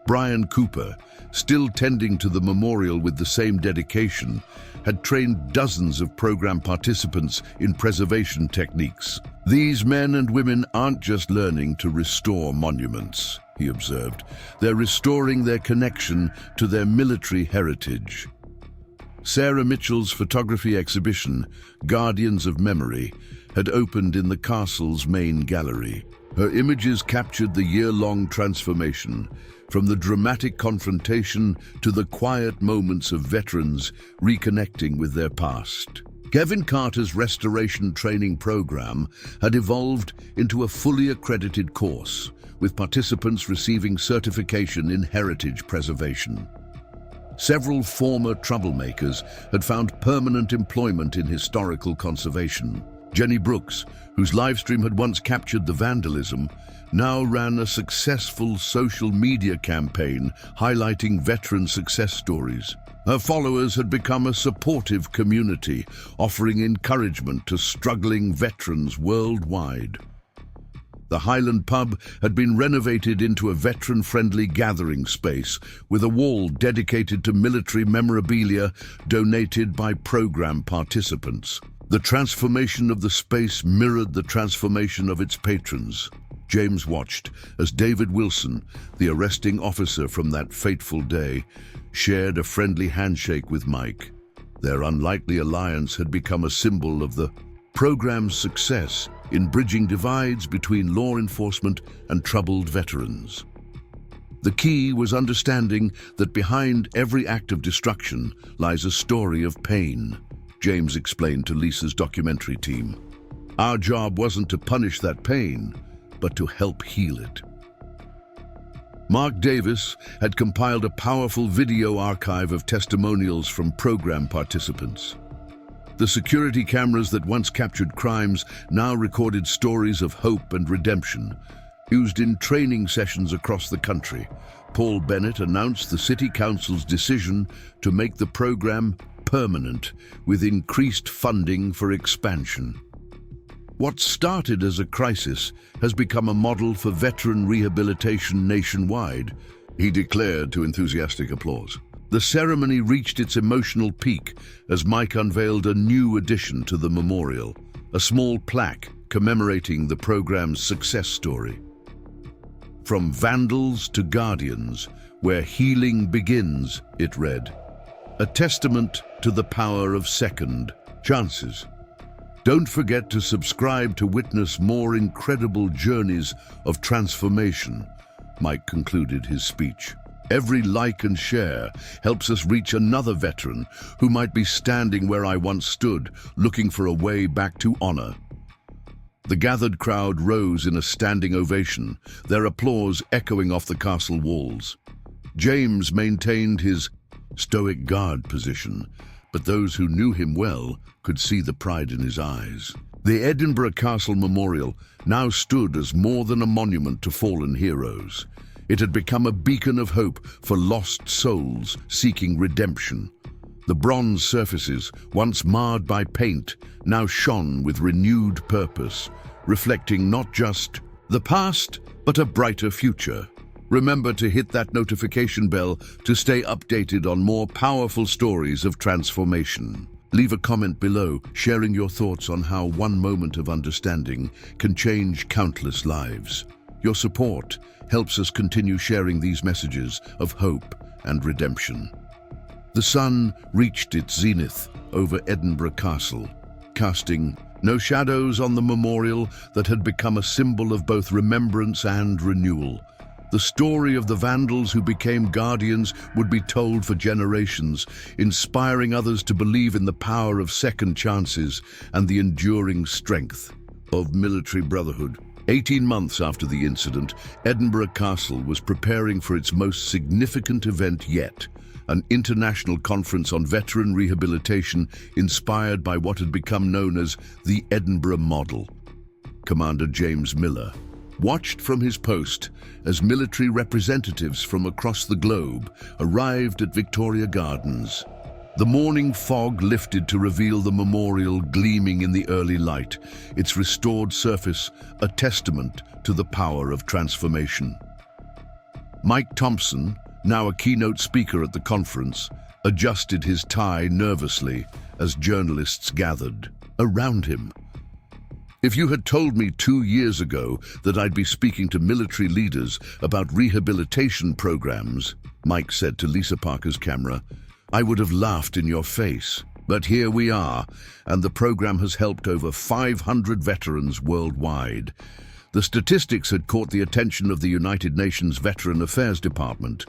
Brian Cooper, still tending to the memorial with the same dedication, had trained dozens of program participants in preservation techniques. These men and women aren't just learning to restore monuments. he observed. They're restoring their connection to their military heritage. Sarah Mitchell's photography exhibition, Guardians of Memory, had opened in the castle's main gallery. Her images captured the year-long transformation, from the dramatic confrontation to the quiet moments of veterans reconnecting with their past. Kevin Carter's restoration training program had evolved into a fully accredited course, with participants receiving certification in heritage preservation. Several former troublemakers had found permanent employment in historical conservation. Jenny Brooks, whose livestream had once captured the vandalism, now ran a successful social media campaign highlighting veteran success stories. Her followers had become a supportive community, offering encouragement to struggling veterans worldwide. The Highland Pub had been renovated into a veteran-friendly gathering space, with a wall dedicated to military memorabilia donated by program participants. The transformation of the space mirrored the transformation of its patrons. James watched as David Wilson, the arresting officer from that fateful day, shared a friendly handshake with Mike. Their unlikely alliance had become a symbol of the program's success in bridging divides between law enforcement and troubled veterans. The key was understanding that behind every act of destruction lies a story of pain, James explained to Lisa's documentary team. Our job wasn't to punish that pain, but to help heal it. Mark Davis had compiled a powerful video archive of testimonials from program participants. The security cameras that once captured crimes now recorded stories of hope and redemption. Used in training sessions across the country, Paul Bennett announced the City Council's decision to make the program permanent, with increased funding for expansion. What started as a crisis has become a model for veteran rehabilitation nationwide, he declared to enthusiastic applause. The ceremony reached its emotional peak as Mike unveiled a new addition to the memorial, a small plaque commemorating the program's success story. From vandals to guardians, where healing begins, it read, a testament to the power of second chances. Don't forget to subscribe to witness more incredible journeys of transformation, Mike concluded his speech. Every like and share helps us reach another veteran who might be standing where I once stood, looking for a way back to honor. The gathered crowd rose in a standing ovation, their applause echoing off the castle walls. James maintained his stoic guard position, but those who knew him well could see the pride in his eyes. The Edinburgh Castle Memorial now stood as more than a monument to fallen heroes. It had become a beacon of hope for lost souls seeking redemption. The bronze surfaces, once marred by paint, now shone with renewed purpose, reflecting not just the past, but a brighter future. Remember to hit that notification bell to stay updated on more powerful stories of transformation. Leave a comment below, sharing your thoughts on how one moment of understanding can change countless lives. Your support helps us continue sharing these messages of hope and redemption. The sun reached its zenith over Edinburgh Castle, casting no shadows on the memorial that had become a symbol of both remembrance and renewal. The story of the vandals who became guardians would be told for generations, inspiring others to believe in the power of second chances and the enduring strength of military brotherhood. 18 months after the incident, Edinburgh Castle was preparing for its most significant event yet, an international conference on veteran rehabilitation inspired by what had become known as the Edinburgh Model. Commander James Miller watched from his post as military representatives from across the globe arrived at Victoria Gardens. The morning fog lifted to reveal the memorial gleaming in the early light, its restored surface a testament to the power of transformation. Mike Thompson, now a keynote speaker at the conference, adjusted his tie nervously as journalists gathered around him. If you had told me 2 years ago that I'd be speaking to military leaders about rehabilitation programs, Mike said to Lisa Parker's camera, I would have laughed in your face. But here we are, and the program has helped over 500 veterans worldwide. The statistics had caught the attention of the United Nations Veteran Affairs Department.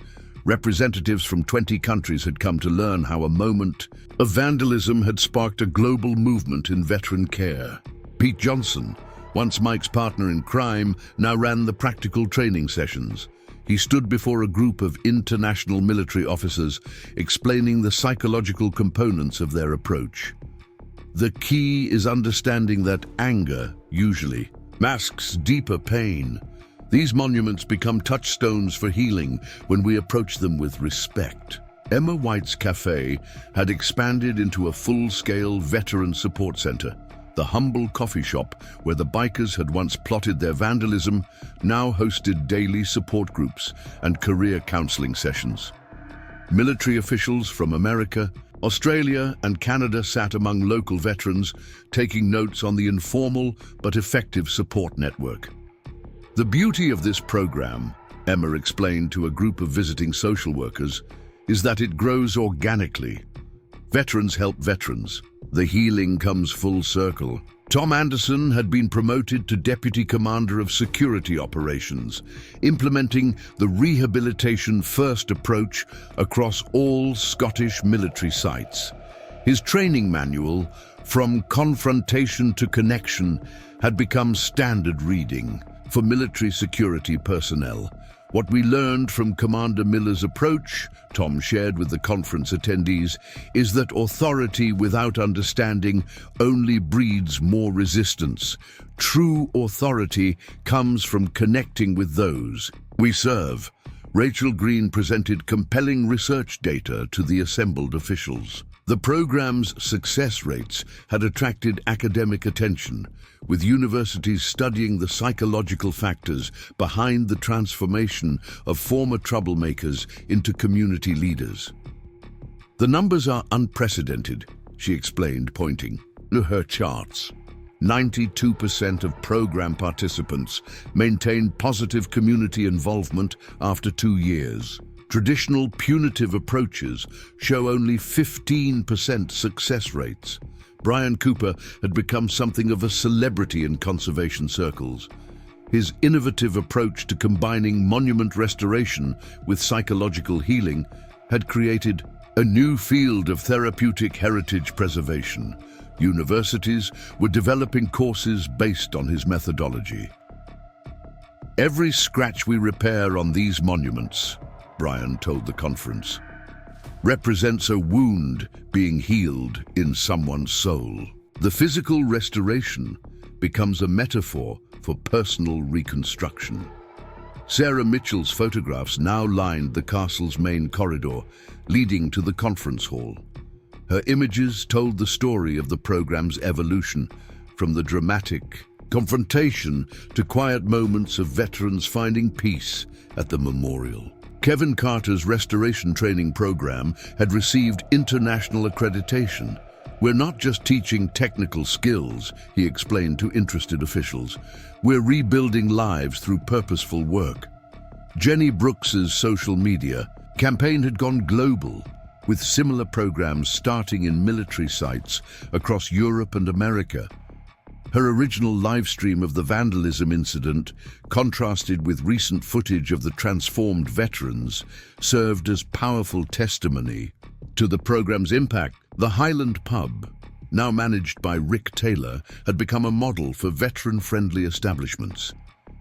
Representatives from 20 countries had come to learn how a moment of vandalism had sparked a global movement in veteran care. Pete Johnson, once Mike's partner in crime, now ran the practical training sessions. He stood before a group of international military officers, explaining the psychological components of their approach. The key is understanding that anger, usually, masks deeper pain. These monuments become touchstones for healing when we approach them with respect. Emma White's cafe had expanded into a full-scale veteran support center. The humble coffee shop where the bikers had once plotted their vandalism now hosted daily support groups and career counseling sessions. Military officials from America, Australia, and Canada sat among local veterans, taking notes on the informal but effective support network. The beauty of this program, Emma explained to a group of visiting social workers, is that it grows organically. Veterans help veterans. The healing comes full circle. Tom Anderson had been promoted to Deputy Commander of Security Operations, implementing the rehabilitation-first approach across all Scottish military sites. His training manual, From Confrontation to Connection, had become standard reading for military security personnel. What we learned from Commander Miller's approach, Tom shared with the conference attendees, is that authority without understanding only breeds more resistance. True authority comes from connecting with those we serve. Rachel Green presented compelling research data to the assembled officials. The program's success rates had attracted academic attention, with universities studying the psychological factors behind the transformation of former troublemakers into community leaders. The numbers are unprecedented, she explained, pointing to her charts. 92% of program participants maintained positive community involvement after 2 years. Traditional punitive approaches show only 15% success rates. Brian Cooper had become something of a celebrity in conservation circles. His innovative approach to combining monument restoration with psychological healing had created a new field of therapeutic heritage preservation. Universities were developing courses based on his methodology. Every scratch we repair on these monuments, Brian told the conference, represents a wound being healed in someone's soul. The physical restoration becomes a metaphor for personal reconstruction. Sarah Mitchell's photographs now lined the castle's main corridor, leading to the conference hall. Her images told the story of the program's evolution, from the dramatic confrontation to quiet moments of veterans finding peace at the memorial. Kevin Carter's restoration training program had received international accreditation. We're not just teaching technical skills, he explained to interested officials. We're rebuilding lives through purposeful work. Jenny Brooks's social media campaign had gone global, with similar programs starting in military sites across Europe and America. Her original live stream of the vandalism incident, contrasted with recent footage of the transformed veterans, served as powerful testimony to the program's impact. The Highland Pub, now managed by Rick Taylor, had become a model for veteran-friendly establishments.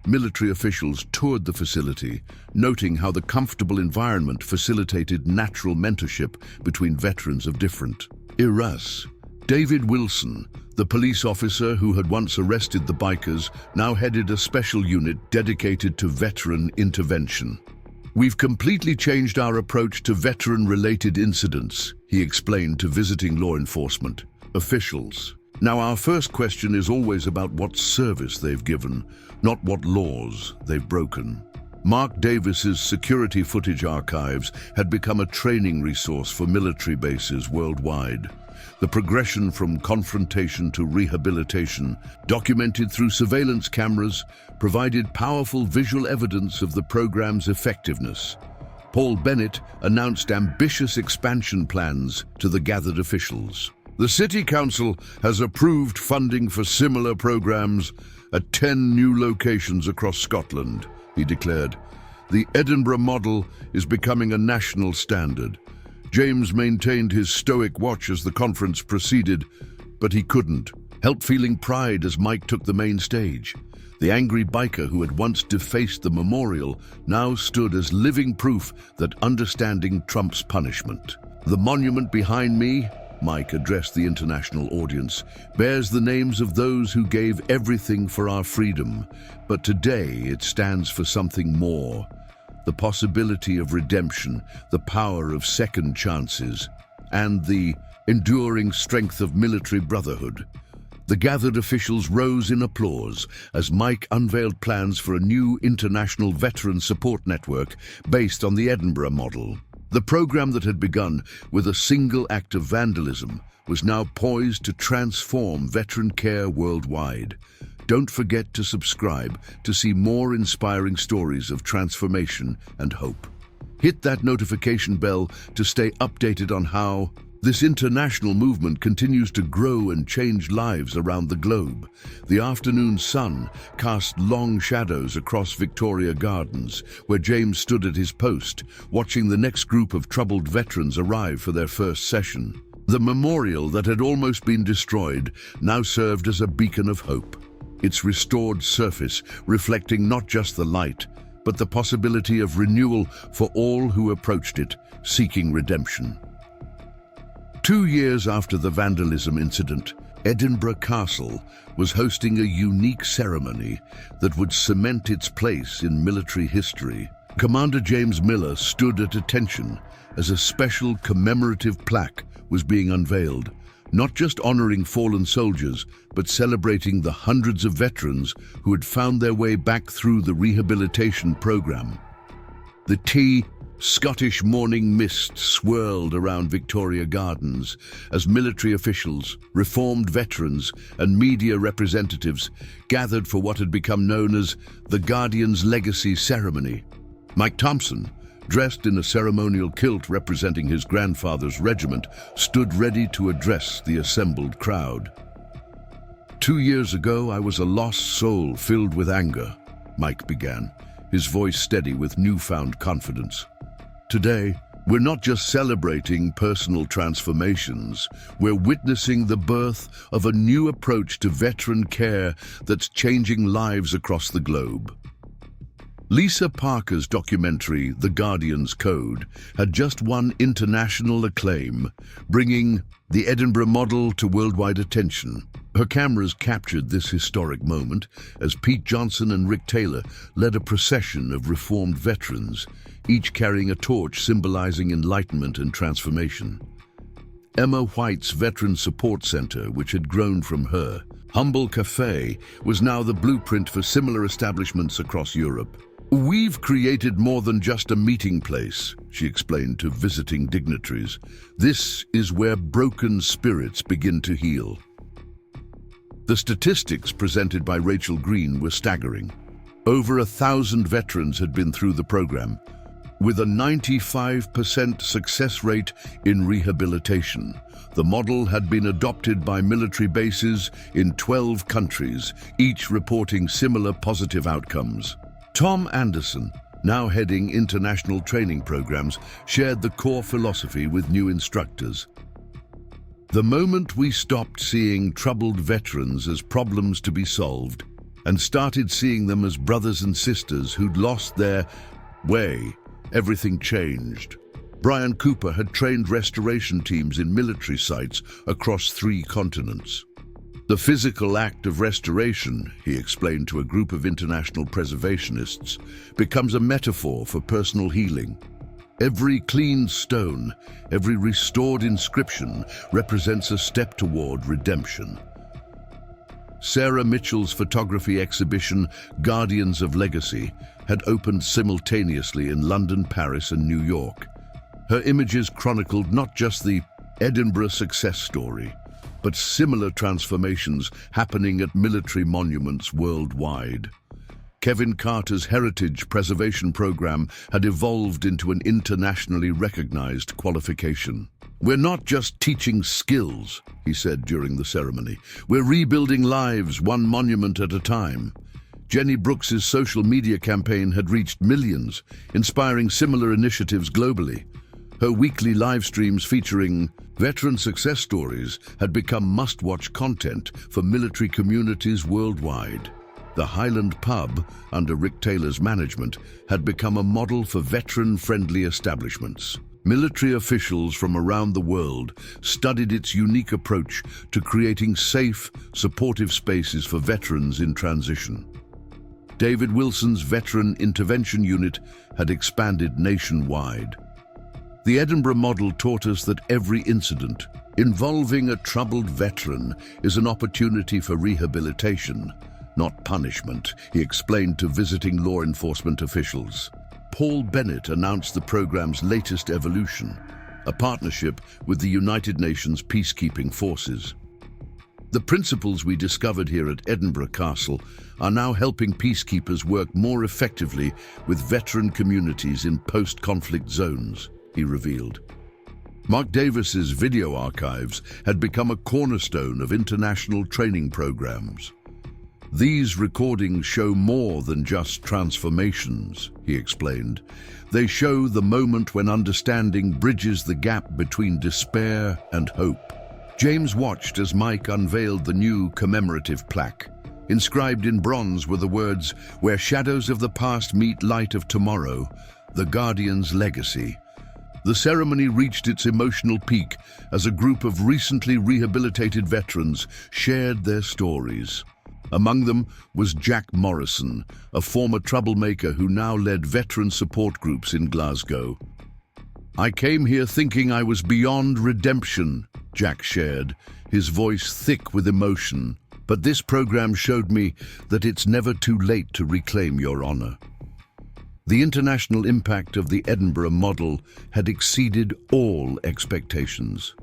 Military officials toured the facility, noting how the comfortable environment facilitated natural mentorship between veterans of different eras. David Wilson, the police officer who had once arrested the bikers, now headed a special unit dedicated to veteran intervention. We've completely changed our approach to veteran-related incidents, he explained to visiting law enforcement officials. Now, our first question is always about what service they've given, not what laws they've broken. Mark Davis's security footage archives had become a training resource for military bases worldwide. the progression from confrontation to rehabilitation, documented through surveillance cameras, provided powerful visual evidence of the program's effectiveness. Paul Bennett announced ambitious expansion plans to the gathered officials. The City Council has approved funding for similar programs at 10 new locations across Scotland, he declared. The Edinburgh model is becoming a national standard. James maintained his stoic watch as the conference proceeded, but he couldn't help feeling pride as Mike took the main stage. The angry biker who had once defaced the memorial now stood as living proof that understanding trumps punishment. The monument behind me, Mike addressed the international audience, bears the names of those who gave everything for our freedom, but today it stands for something more. The possibility of redemption, the power of second chances, and the enduring strength of military brotherhood. The gathered officials rose in applause as Mike unveiled plans for a new international veteran support network based on the Edinburgh model. The program that had begun with a single act of vandalism was now poised to transform veteran care worldwide. Don't forget to subscribe to see more inspiring stories of transformation and hope. Hit that notification bell to stay updated on how this international movement continues to grow and change lives around the globe. The afternoon sun cast long shadows across Victoria Gardens, where James stood at his post, watching the next group of troubled veterans arrive for their first session. The memorial that had almost been destroyed now served as a beacon of hope, its restored surface reflecting not just the light, but the possibility of renewal for all who approached it, seeking redemption. 2 years after the vandalism incident, Edinburgh Castle was hosting a unique ceremony that would cement its place in military history. Commander James Miller stood at attention as a special commemorative plaque was being unveiled, not just honoring fallen soldiers, but celebrating the hundreds of veterans who had found their way back through the rehabilitation program. The Scottish morning mist swirled around Victoria Gardens as military officials, reformed veterans, and media representatives gathered for what had become known as the Guardian's Legacy Ceremony. Mike Thompson, dressed in a ceremonial kilt representing his grandfather's regiment, stood ready to address the assembled crowd. 2 years ago, I was a lost soul filled with anger, Mike began, his voice steady with newfound confidence. Today, we're not just celebrating personal transformations, we're witnessing the birth of a new approach to veteran care that's changing lives across the globe. Lisa Parker's documentary, The Guardian's Code, had just won international acclaim, bringing the Edinburgh model to worldwide attention. Her cameras captured this historic moment as Pete Johnson and Rick Taylor led a procession of reformed veterans, each carrying a torch symbolizing enlightenment and transformation. Emma White's Veteran Support Center, which had grown from her humble cafe, was now the blueprint for similar establishments across Europe. We've created more than just a meeting place, she explained to visiting dignitaries. This is where broken spirits begin to heal. The statistics presented by Rachel Green were staggering. Over 1,000 veterans had been through the program, with a 95% success rate in rehabilitation. The model had been adopted by military bases in 12 countries, each reporting similar positive outcomes. Tom Anderson, now heading international training programs, shared the core philosophy with new instructors. The moment we stopped seeing troubled veterans as problems to be solved and started seeing them as brothers and sisters who'd lost their way, everything changed. Brian Cooper had trained restoration teams in military sites across 3 continents. The physical act of restoration, he explained to a group of international preservationists, becomes a metaphor for personal healing. Every cleaned stone, every restored inscription represents a step toward redemption. Sarah Mitchell's photography exhibition, Guardians of Legacy, had opened simultaneously in London, Paris, and New York. Her images chronicled not just the Edinburgh success story, but similar transformations happening at military monuments worldwide. Kevin Carter's heritage preservation program had evolved into an internationally recognized qualification. "We're not just teaching skills," he said during the ceremony. "We're rebuilding lives, one monument at a time." Jenny Brooks's social media campaign had reached millions, inspiring similar initiatives globally. Her weekly live streams featuring veteran success stories had become must-watch content for military communities worldwide. The Highland Pub, under Rick Taylor's management, had become a model for veteran-friendly establishments. Military officials from around the world studied its unique approach to creating safe, supportive spaces for veterans in transition. David Wilson's Veteran Intervention Unit had expanded nationwide. The Edinburgh model taught us that every incident involving a troubled veteran is an opportunity for rehabilitation, not punishment, he explained to visiting law enforcement officials. Paul Bennett announced the program's latest evolution, a partnership with the United Nations peacekeeping forces. The principles we discovered here at Edinburgh Castle are now helping peacekeepers work more effectively with veteran communities in post-conflict zones, he revealed. Mark Davis's video archives had become a cornerstone of international training programs. "These recordings show more than just transformations," he explained. "They show the moment when understanding bridges the gap between despair and hope." James watched as Mike unveiled the new commemorative plaque. Inscribed in bronze were the words, "Where shadows of the past meet light of tomorrow, the Guardian's legacy." The ceremony reached its emotional peak as a group of recently rehabilitated veterans shared their stories. Among them was Jack Morrison, a former troublemaker who now led veteran support groups in Glasgow. "I came here thinking I was beyond redemption," Jack shared, his voice thick with emotion. "But this program showed me that it's never too late to reclaim your honor." The international impact of the Edinburgh model had exceeded all expectations.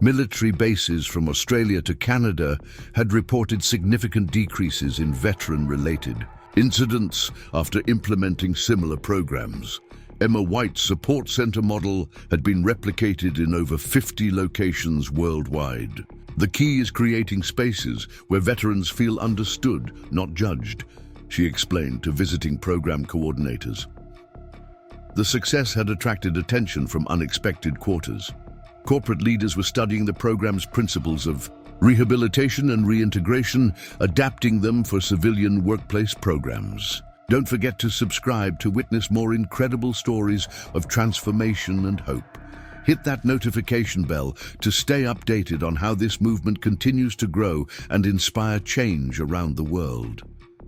Military bases from Australia to Canada had reported significant decreases in veteran-related incidents after implementing similar programs. Emma White's support center model had been replicated in over 50 locations worldwide. "The key is creating spaces where veterans feel understood, not judged," she explained to visiting program coordinators. The success had attracted attention from unexpected quarters. Corporate leaders were studying the program's principles of rehabilitation and reintegration, adapting them for civilian workplace programs. Don't forget to subscribe to witness more incredible stories of transformation and hope. Hit that notification bell to stay updated on how this movement continues to grow and inspire change around the world.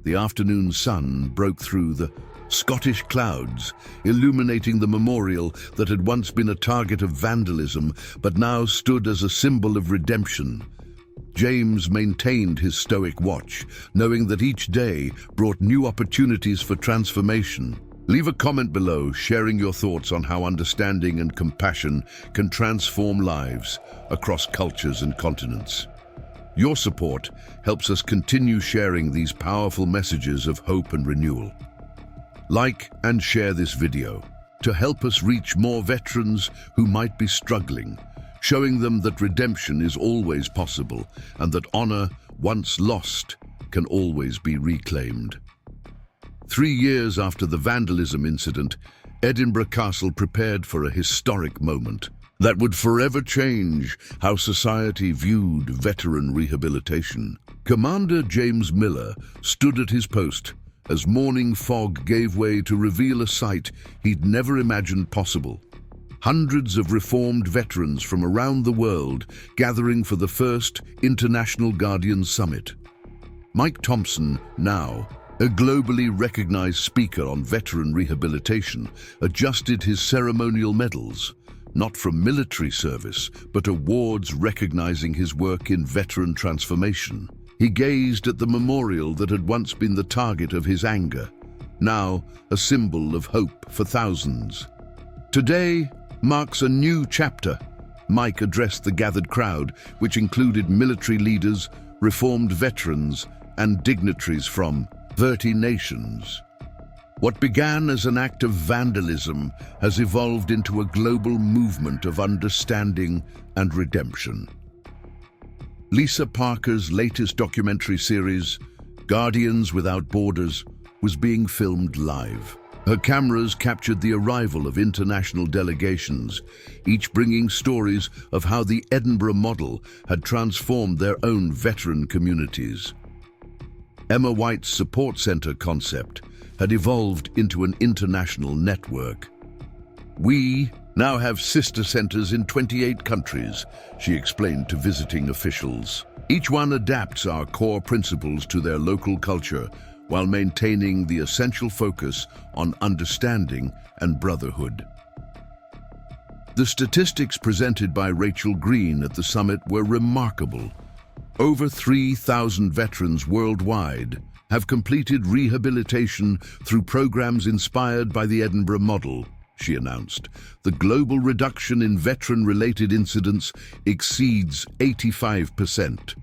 The afternoon sun broke through the Scottish clouds, illuminating the memorial that had once been a target of vandalism but now stood as a symbol of redemption. James maintained his stoic watch, knowing that each day brought new opportunities for transformation. Leave a comment below, sharing your thoughts on how understanding and compassion can transform lives across cultures and continents. Your support helps us continue sharing these powerful messages of hope and renewal. Like and share this video to help us reach more veterans who might be struggling, showing them that redemption is always possible and that honor, once lost, can always be reclaimed. 3 years after the vandalism incident, Edinburgh Castle prepared for a historic moment that would forever change how society viewed veteran rehabilitation. Commander James Miller stood at his post as morning fog gave way to reveal a sight he'd never imagined possible. Hundreds of reformed veterans from around the world gathering for the first International Guardian Summit. Mike Thompson, now a globally recognized speaker on veteran rehabilitation, adjusted his ceremonial medals, not from military service, but awards recognizing his work in veteran transformation. He gazed at the memorial that had once been the target of his anger, now a symbol of hope for thousands. Today marks a new chapter, Mike addressed the gathered crowd, which included military leaders, reformed veterans, and dignitaries from 30 nations. What began as an act of vandalism has evolved into a global movement of understanding and redemption. Lisa Parker's latest documentary series, Guardians Without Borders, was being filmed live. Her cameras captured the arrival of international delegations, each bringing stories of how the Edinburgh model had transformed their own veteran communities. Emma White's support center concept had evolved into an international network. "We now have sister centers in 28 countries," she explained to visiting officials. "Each one adapts our core principles to their local culture while maintaining the essential focus on understanding and brotherhood." The statistics presented by Rachel Green at the summit were remarkable. Over 3,000 veterans worldwide have completed rehabilitation through programs inspired by the Edinburgh model, she announced. The global reduction in veteran-related incidents exceeds 85%.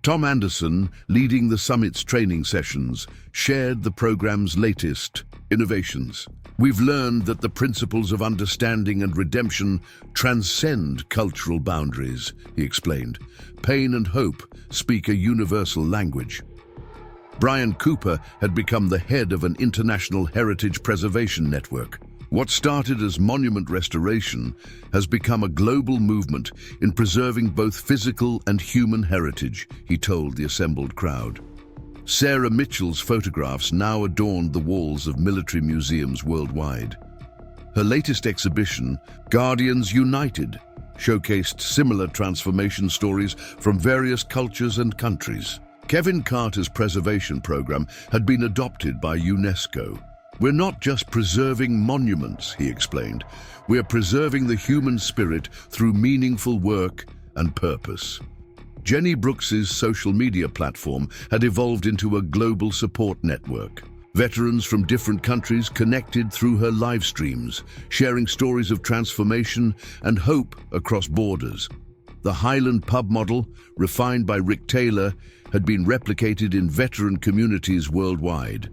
Tom Anderson, leading the summit's training sessions, shared the program's latest innovations. "We've learned that the principles of understanding and redemption transcend cultural boundaries," he explained. "Pain and hope speak a universal language." Brian Cooper had become the head of an international heritage preservation network. What started as monument restoration has become a global movement in preserving both physical and human heritage, he told the assembled crowd. Sarah Mitchell's photographs now adorned the walls of military museums worldwide. Her latest exhibition, Guardians United, showcased similar transformation stories from various cultures and countries. Kevin Carter's preservation program had been adopted by UNESCO. "We're not just preserving monuments," he explained. "We're preserving the human spirit through meaningful work and purpose." Jenny Brooks's social media platform had evolved into a global support network. Veterans from different countries connected through her live streams, sharing stories of transformation and hope across borders. The Highland pub model, refined by Rick Taylor, had been replicated in veteran communities worldwide.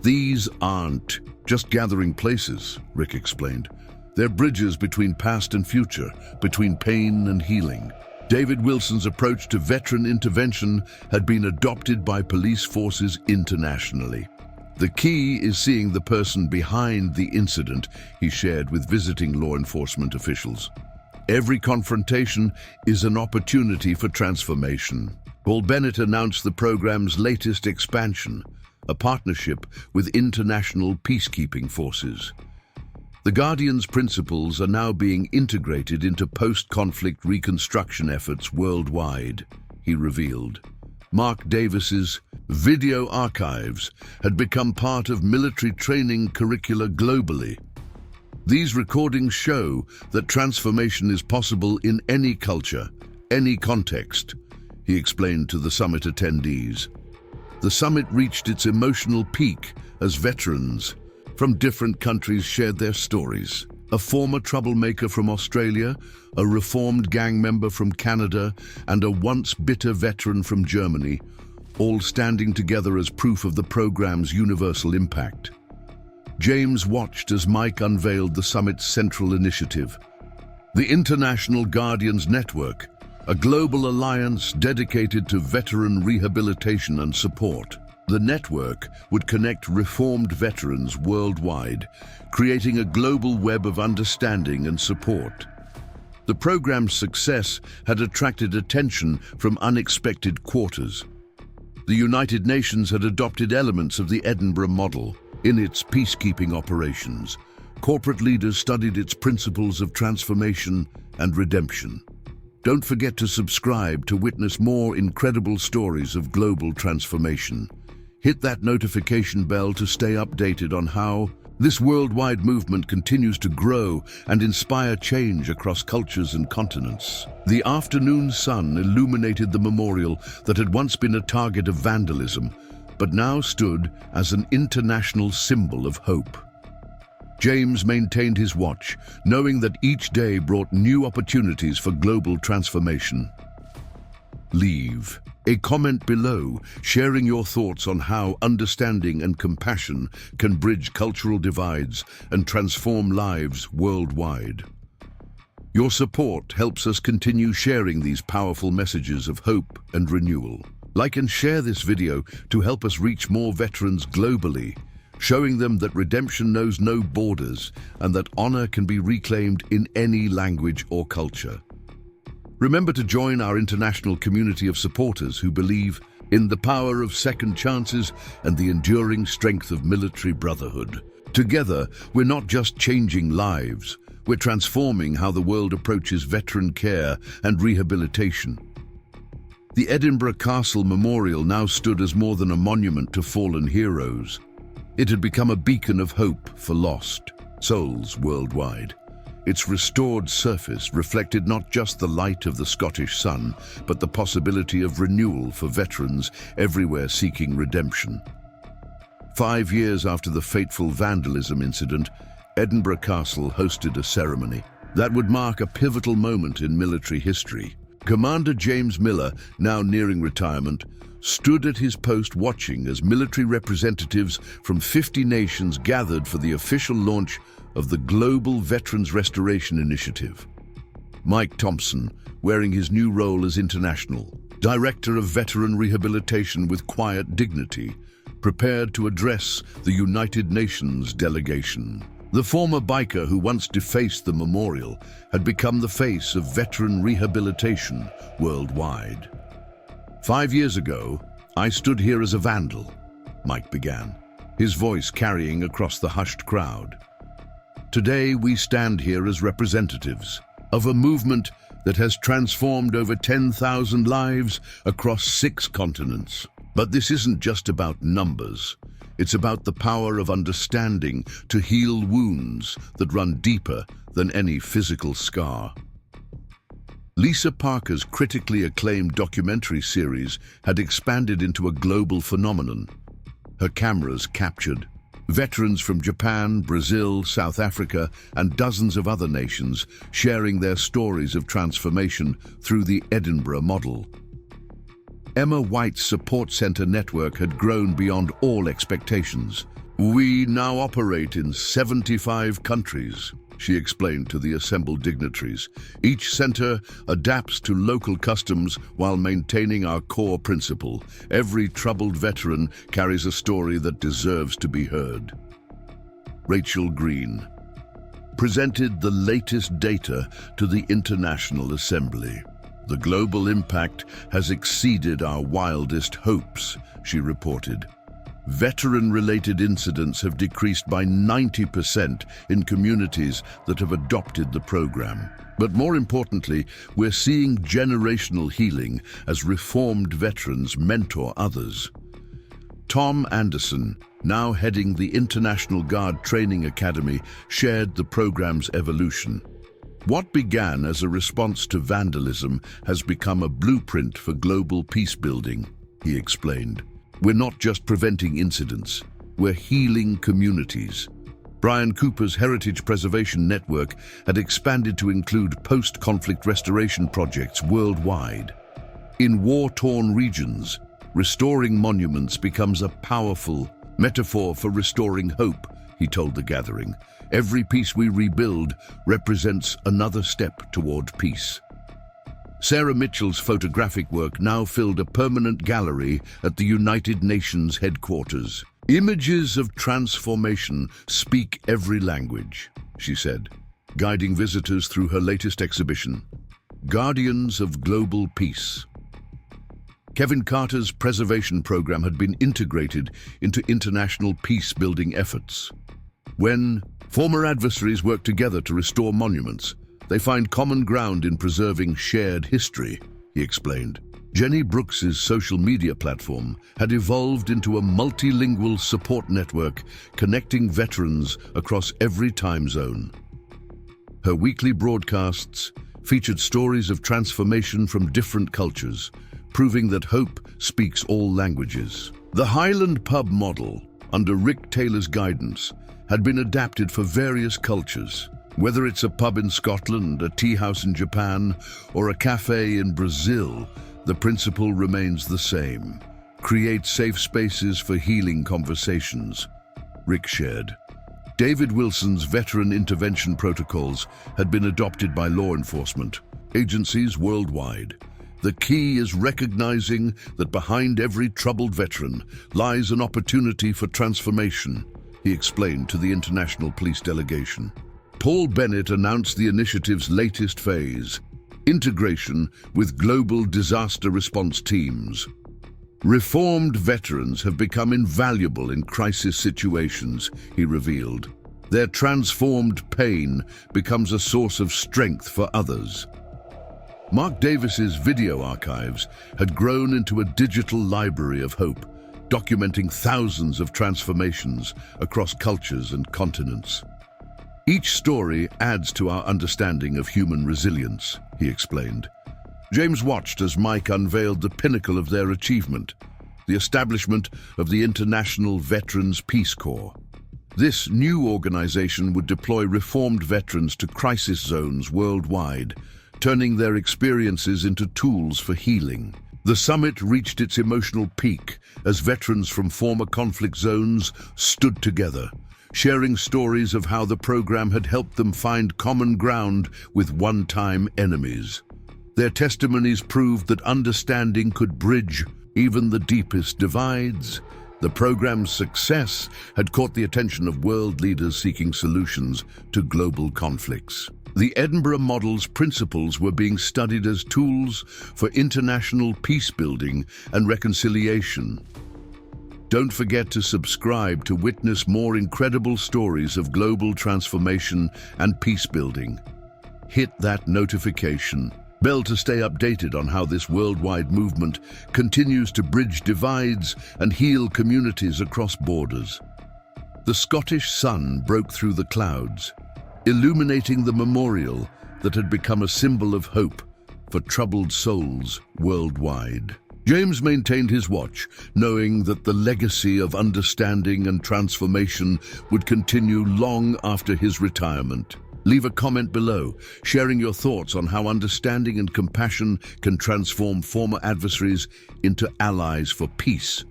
"These aren't just gathering places," Rick explained. "They're bridges between past and future, between pain and healing." David Wilson's approach to veteran intervention had been adopted by police forces internationally. "The key is seeing the person behind the incident," he shared with visiting law enforcement officials. "Every confrontation is an opportunity for transformation." Paul Bennett announced the program's latest expansion, a partnership with international peacekeeping forces. The Guardian's principles are now being integrated into post-conflict reconstruction efforts worldwide, he revealed. Mark Davis's video archives had become part of military training curricula globally. "These recordings show that transformation is possible in any culture, any context," he explained to the summit attendees. The summit reached its emotional peak as veterans from different countries shared their stories. A former troublemaker from Australia, a reformed gang member from Canada, and a once bitter veteran from Germany, all standing together as proof of the program's universal impact. James watched as Mike unveiled the summit's central initiative, the International Guardians Network, a global alliance dedicated to veteran rehabilitation and support. The network would connect reformed veterans worldwide, creating a global web of understanding and support. The program's success had attracted attention from unexpected quarters. The United Nations had adopted elements of the Edinburgh model in its peacekeeping operations. Corporate leaders studied its principles of transformation and redemption. Don't forget to subscribe to witness more incredible stories of global transformation. Hit that notification bell to stay updated on how this worldwide movement continues to grow and inspire change across cultures and continents. The afternoon sun illuminated the memorial that had once been a target of vandalism, but now stood as an international symbol of hope. James maintained his watch, knowing that each day brought new opportunities for global transformation. Leave a comment below, sharing your thoughts on how understanding and compassion can bridge cultural divides and transform lives worldwide. Your support helps us continue sharing these powerful messages of hope and renewal. Like and share this video to help us reach more veterans globally, showing them that redemption knows no borders and that honor can be reclaimed in any language or culture. Remember to join our international community of supporters who believe in the power of second chances and the enduring strength of military brotherhood. Together, we're not just changing lives, we're transforming how the world approaches veteran care and rehabilitation. The Edinburgh Castle Memorial now stood as more than a monument to fallen heroes. It had become a beacon of hope for lost souls worldwide. Its restored surface reflected not just the light of the Scottish sun, but the possibility of renewal for veterans everywhere seeking redemption. 5 years after the fateful vandalism incident, Edinburgh Castle hosted a ceremony that would mark a pivotal moment in military history. Commander James Miller, now nearing retirement, stood at his post watching as military representatives from 50 nations gathered for the official launch of the Global Veterans Restoration Initiative. Mike Thompson, wearing his new role as International Director of Veteran Rehabilitation with quiet dignity, prepared to address the United Nations delegation. The former biker who once defaced the memorial had become the face of veteran rehabilitation worldwide. 5 years ago, I stood here as a vandal, Mike began, his voice carrying across the hushed crowd. Today, we stand here as representatives of a movement that has transformed over 10,000 lives across 6 continents. But this isn't just about numbers. It's about the power of understanding to heal wounds that run deeper than any physical scar. Lisa Parker's critically acclaimed documentary series had expanded into a global phenomenon. Her cameras captured veterans from Japan, Brazil, South Africa, and dozens of other nations sharing their stories of transformation through the Edinburgh model. Emma White's support center network had grown beyond all expectations. "We now operate in 75 countries," she explained to the assembled dignitaries. "Each center adapts to local customs while maintaining our core principle. Every troubled veteran carries a story that deserves to be heard." Rachel Green presented the latest data to the International Assembly. "The global impact has exceeded our wildest hopes," she reported. Veteran-related incidents have decreased by 90% in communities that have adopted the program. But more importantly, we're seeing generational healing as reformed veterans mentor others. Tom Anderson, now heading the International Guard Training Academy, shared the program's evolution. "What began as a response to vandalism has become a blueprint for global peace building," he explained. "We're not just preventing incidents, we're healing communities." Brian Cooper's Heritage Preservation Network had expanded to include post-conflict restoration projects worldwide. In war-torn regions, restoring monuments becomes a powerful metaphor for restoring hope, he told the gathering. "Every piece we rebuild represents another step toward peace." Sarah Mitchell's photographic work now filled a permanent gallery at the United Nations headquarters. "Images of transformation speak every language," she said, guiding visitors through her latest exhibition, Guardians of Global Peace. Kevin Carter's preservation program had been integrated into international peace-building efforts. When former adversaries work together to restore monuments, they find common ground in preserving shared history, he explained. Jenny Brooks's social media platform had evolved into a multilingual support network connecting veterans across every time zone. Her weekly broadcasts featured stories of transformation from different cultures, proving that hope speaks all languages. The Highland Pub model, under Rick Taylor's guidance, had been adapted for various cultures. Whether it's a pub in Scotland, a tea house in Japan, or a cafe in Brazil, the principle remains the same. Create safe spaces for healing conversations. Rick shared. David Wilson's veteran intervention protocols had been adopted by law enforcement agencies worldwide. The key is recognizing that behind every troubled veteran lies an opportunity for transformation, he explained to the International Police Delegation. Paul Bennett announced the initiative's latest phase, integration with global disaster response teams. Reformed veterans have become invaluable in crisis situations, he revealed. Their transformed pain becomes a source of strength for others. Mark Davis's video archives had grown into a digital library of hope, documenting thousands of transformations across cultures and continents. Each story adds to our understanding of human resilience, he explained. James watched as Mike unveiled the pinnacle of their achievement, the establishment of the International Veterans Peace Corps. This new organization would deploy reformed veterans to crisis zones worldwide, turning their experiences into tools for healing. The summit reached its emotional peak as veterans from former conflict zones stood together, sharing stories of how the program had helped them find common ground with one-time enemies. Their testimonies proved that understanding could bridge even the deepest divides. The program's success had caught the attention of world leaders seeking solutions to global conflicts. The Edinburgh model's principles were being studied as tools for international peace-building and reconciliation. Don't forget to subscribe to witness more incredible stories of global transformation and peace-building. Hit that notification bell to stay updated on how this worldwide movement continues to bridge divides and heal communities across borders. The Scottish sun broke through the clouds, illuminating the memorial that had become a symbol of hope for troubled souls worldwide. James maintained his watch, knowing that the legacy of understanding and transformation would continue long after his retirement. Leave a comment below, sharing your thoughts on how understanding and compassion can transform former adversaries into allies for peace.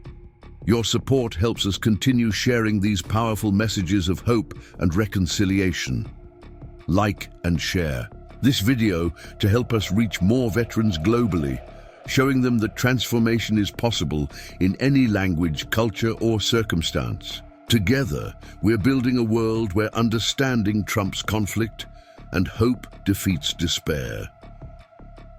Your support helps us continue sharing these powerful messages of hope and reconciliation. Like and share this video to help us reach more veterans globally, showing them that transformation is possible in any language, culture, or circumstance. Together, we're building a world where understanding trumps conflict and hope defeats despair.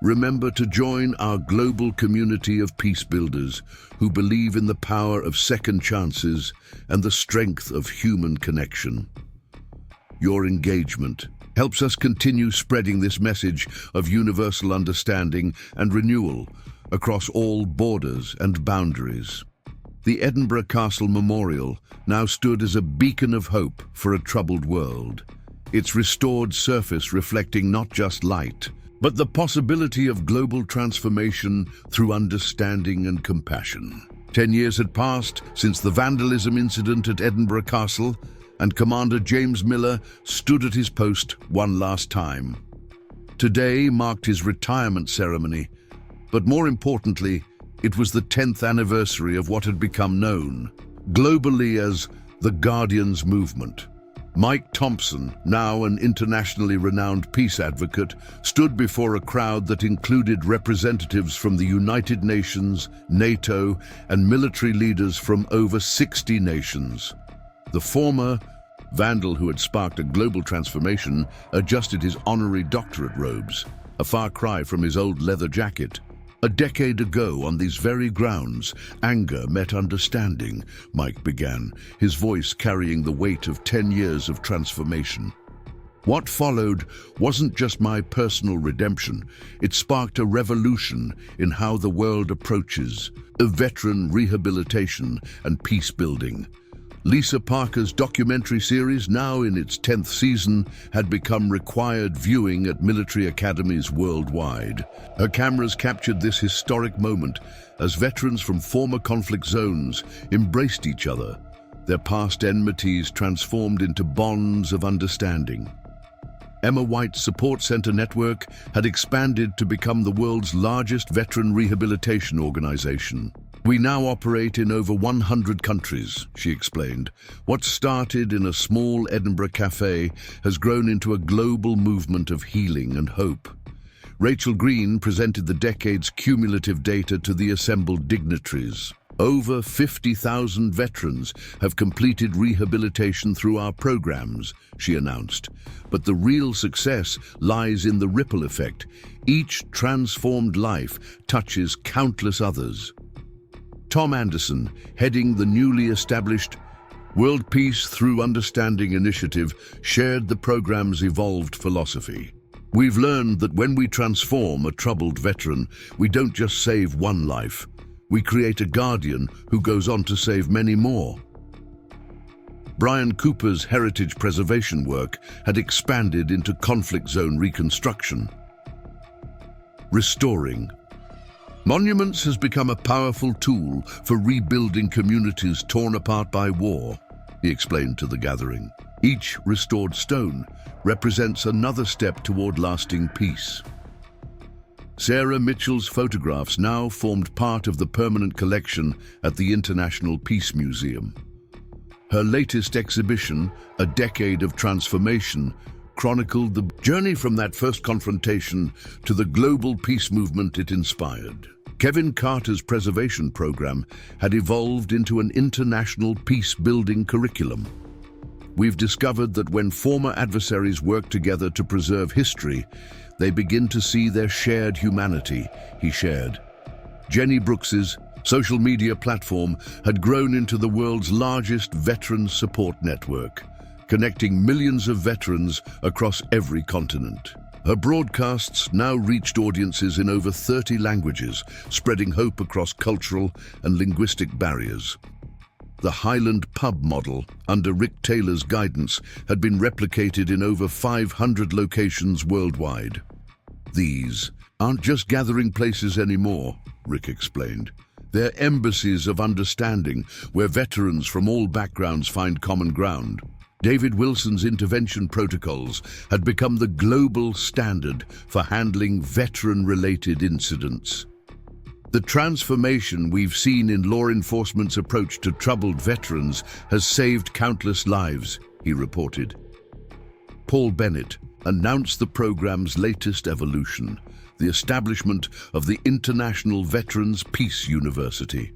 Remember to join our global community of peace builders who believe in the power of second chances and the strength of human connection. Your engagement helps us continue spreading this message of universal understanding and renewal across all borders and boundaries. The Edinburgh Castle Memorial now stood as a beacon of hope for a troubled world, its restored surface reflecting not just light, but the possibility of global transformation through understanding and compassion. 10 years had passed since the vandalism incident at Edinburgh Castle, and Commander James Miller stood at his post one last time. Today marked his retirement ceremony, but more importantly, it was the 10th anniversary of what had become known globally as the Guardians Movement. Mike Thompson, now an internationally renowned peace advocate, stood before a crowd that included representatives from the United Nations, NATO, and military leaders from over 60 nations. The former vandal who had sparked a global transformation adjusted his honorary doctorate robes, a far cry from his old leather jacket. A decade ago, on these very grounds, anger met understanding, Mike began, his voice carrying the weight of 10 years of transformation. What followed wasn't just my personal redemption, it sparked a revolution in how the world approaches veteran rehabilitation and peace building. Lisa Parker's documentary series, now in its 10th season, had become required viewing at military academies worldwide. Her cameras captured this historic moment as veterans from former conflict zones embraced each other, their past enmities transformed into bonds of understanding. Emma White's Support Center network had expanded to become the world's largest veteran rehabilitation organization. "We now operate in over 100 countries," she explained. "What started in a small Edinburgh cafe has grown into a global movement of healing and hope." Rachel Green presented the decade's cumulative data to the assembled dignitaries. "Over 50,000 veterans have completed rehabilitation through our programs," she announced. "But the real success lies in the ripple effect. Each transformed life touches countless others." Tom Anderson, heading the newly established World Peace Through Understanding initiative, shared the program's evolved philosophy. "We've learned that when we transform a troubled veteran, we don't just save one life. We create a guardian who goes on to save many more." Brian Cooper's heritage preservation work had expanded into conflict zone reconstruction. Restoring monuments has become a powerful tool for rebuilding communities torn apart by war, he explained to the gathering. Each restored stone represents another step toward lasting peace. Sarah Mitchell's photographs now formed part of the permanent collection at the International Peace Museum. Her latest exhibition, A Decade of Transformation, chronicled the journey from that first confrontation to the global peace movement it inspired. Kevin Carter's preservation program had evolved into an international peace-building curriculum. "We've discovered that when former adversaries work together to preserve history, they begin to see their shared humanity," he shared. Jenny Brooks's social media platform had grown into the world's largest veteran support network, connecting millions of veterans across every continent. Her broadcasts now reached audiences in over 30 languages, spreading hope across cultural and linguistic barriers. The Highland pub model, under Rick Taylor's guidance, had been replicated in over 500 locations worldwide. "These aren't just gathering places anymore," Rick explained. "They're embassies of understanding where veterans from all backgrounds find common ground." David Wilson's intervention protocols had become the global standard for handling veteran-related incidents. "The transformation we've seen in law enforcement's approach to troubled veterans has saved countless lives," he reported. Paul Bennett announced the program's latest evolution, the establishment of the International Veterans Peace University.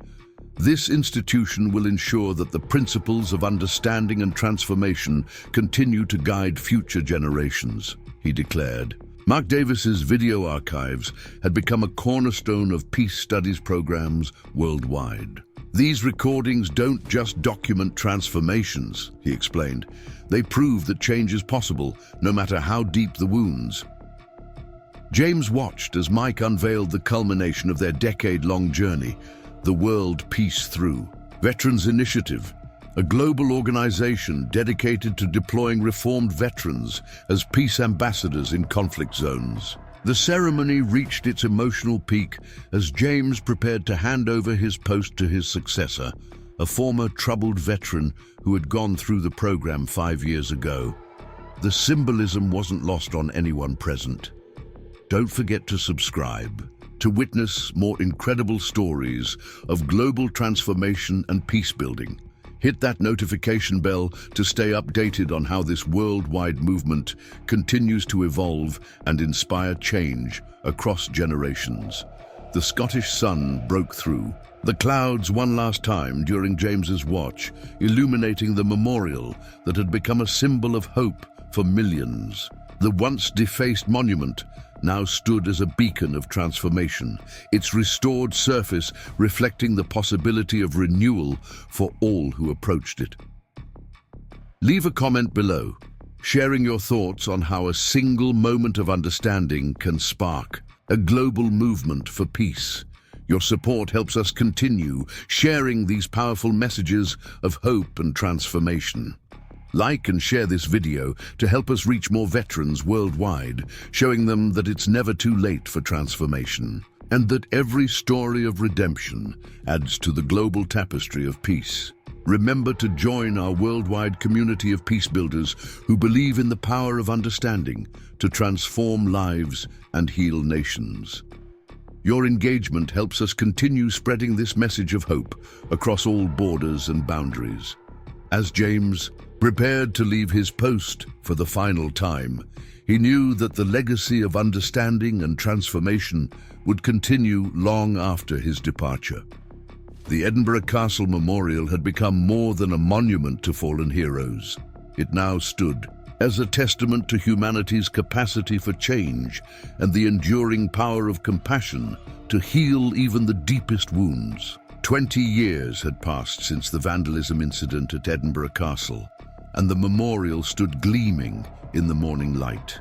"This institution will ensure that the principles of understanding and transformation continue to guide future generations," he declared. Mark Davis's video archives had become a cornerstone of peace studies programs worldwide. "These recordings don't just document transformations," he explained. "They prove that change is possible, no matter how deep the wounds." James watched as Mike unveiled the culmination of their decade-long journey, the World Peace Through Veterans Initiative, a global organization dedicated to deploying reformed veterans as peace ambassadors in conflict zones. The ceremony reached its emotional peak as James prepared to hand over his post to his successor, a former troubled veteran who had gone through the program 5 years ago. The symbolism wasn't lost on anyone present. Don't forget to subscribe to witness more incredible stories of global transformation and peace building. Hit that notification bell to stay updated on how this worldwide movement continues to evolve and inspire change across generations. The Scottish sun broke through the clouds one last time during James's watch, illuminating the memorial that had become a symbol of hope for millions. The once defaced monument now stood as a beacon of transformation, its restored surface reflecting the possibility of renewal for all who approached it. Leave a comment below, sharing your thoughts on how a single moment of understanding can spark a global movement for peace. Your support helps us continue sharing these powerful messages of hope and transformation. Like and share this video to help us reach more veterans worldwide, showing them that it's never too late for transformation, and that every story of redemption adds to the global tapestry of peace. Remember to join our worldwide community of peace builders who believe in the power of understanding to transform lives and heal nations. Your engagement helps us continue spreading this message of hope across all borders and boundaries. As James prepared to leave his post for the final time, he knew that the legacy of understanding and transformation would continue long after his departure. The Edinburgh Castle Memorial had become more than a monument to fallen heroes. It now stood as a testament to humanity's capacity for change and the enduring power of compassion to heal even the deepest wounds. 20 years had passed since the vandalism incident at Edinburgh Castle, and the memorial stood gleaming in the morning light.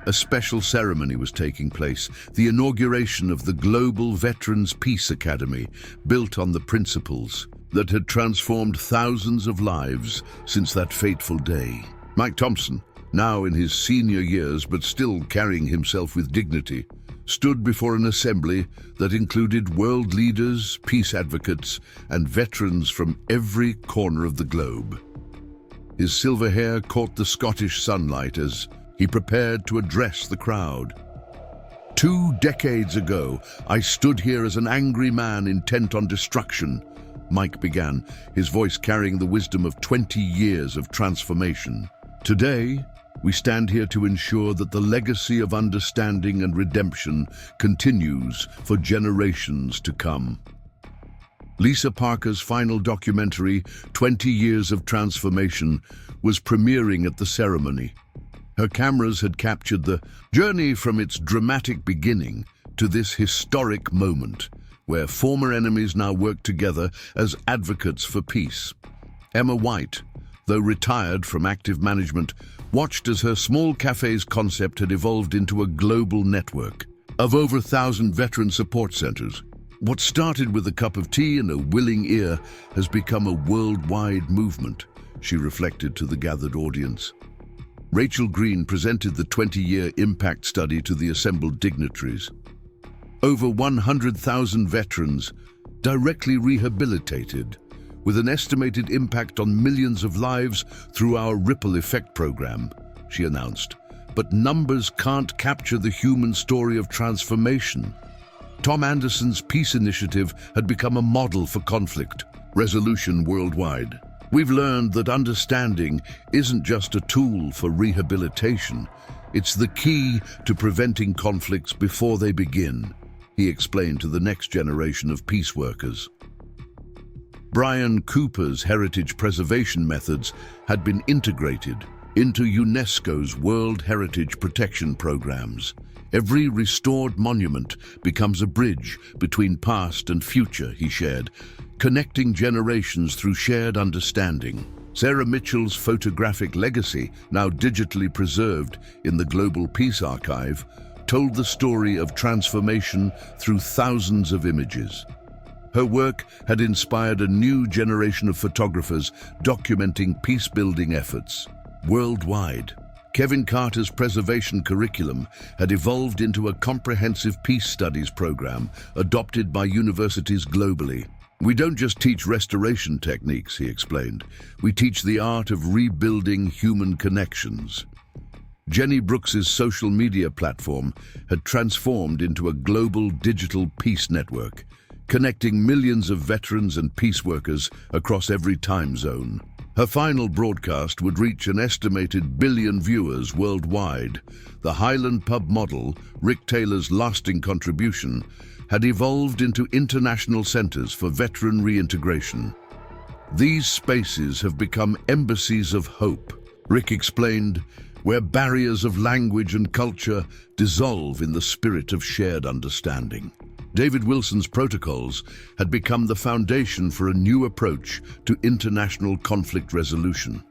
A special ceremony was taking place, the inauguration of the Global Veterans Peace Academy, built on the principles that had transformed thousands of lives since that fateful day. Mike Thompson, now in his senior years but still carrying himself with dignity, stood before an assembly that included world leaders, peace advocates, and veterans from every corner of the globe. His silver hair caught the Scottish sunlight as he prepared to address the crowd. 2 decades ago, I stood here as an angry man intent on destruction, Mike began, his voice carrying the wisdom of 20 years of transformation. Today, we stand here to ensure that the legacy of understanding and redemption continues for generations to come. Lisa Parker's final documentary, 20 Years of Transformation, was premiering at the ceremony. Her cameras had captured the journey from its dramatic beginning to this historic moment, where former enemies now work together as advocates for peace. Emma White, though retired from active management, watched as her small cafe's concept had evolved into a global network of over 1,000 veteran support centers. What started with a cup of tea and a willing ear has become a worldwide movement, she reflected to the gathered audience. Rachel Green presented the 20-year impact study to the assembled dignitaries. Over 100,000 veterans directly rehabilitated, with an estimated impact on millions of lives through our Ripple Effect program, she announced. But numbers can't capture the human story of transformation. Tom Anderson's peace initiative had become a model for conflict resolution worldwide. We've learned that understanding isn't just a tool for rehabilitation, it's the key to preventing conflicts before they begin, he explained to the next generation of peace workers. Brian Cooper's heritage preservation methods had been integrated into UNESCO's World Heritage Protection programs. Every restored monument becomes a bridge between past and future, he shared, connecting generations through shared understanding. Sarah Mitchell's photographic legacy, now digitally preserved in the Global Peace Archive, told the story of transformation through thousands of images. Her work had inspired a new generation of photographers documenting peace-building efforts worldwide. Kevin Carter's preservation curriculum had evolved into a comprehensive peace studies program adopted by universities globally. We don't just teach restoration techniques, he explained. We teach the art of rebuilding human connections. Jenny Brooks's social media platform had transformed into a global digital peace network, connecting millions of veterans and peace workers across every time zone. Her final broadcast would reach an estimated billion viewers worldwide. The Highland Pub model, Rick Taylor's lasting contribution, had evolved into international centers for veteran reintegration. These spaces have become embassies of hope, Rick explained, where barriers of language and culture dissolve in the spirit of shared understanding. David Wilson's protocols had become the foundation for a new approach to international conflict resolution.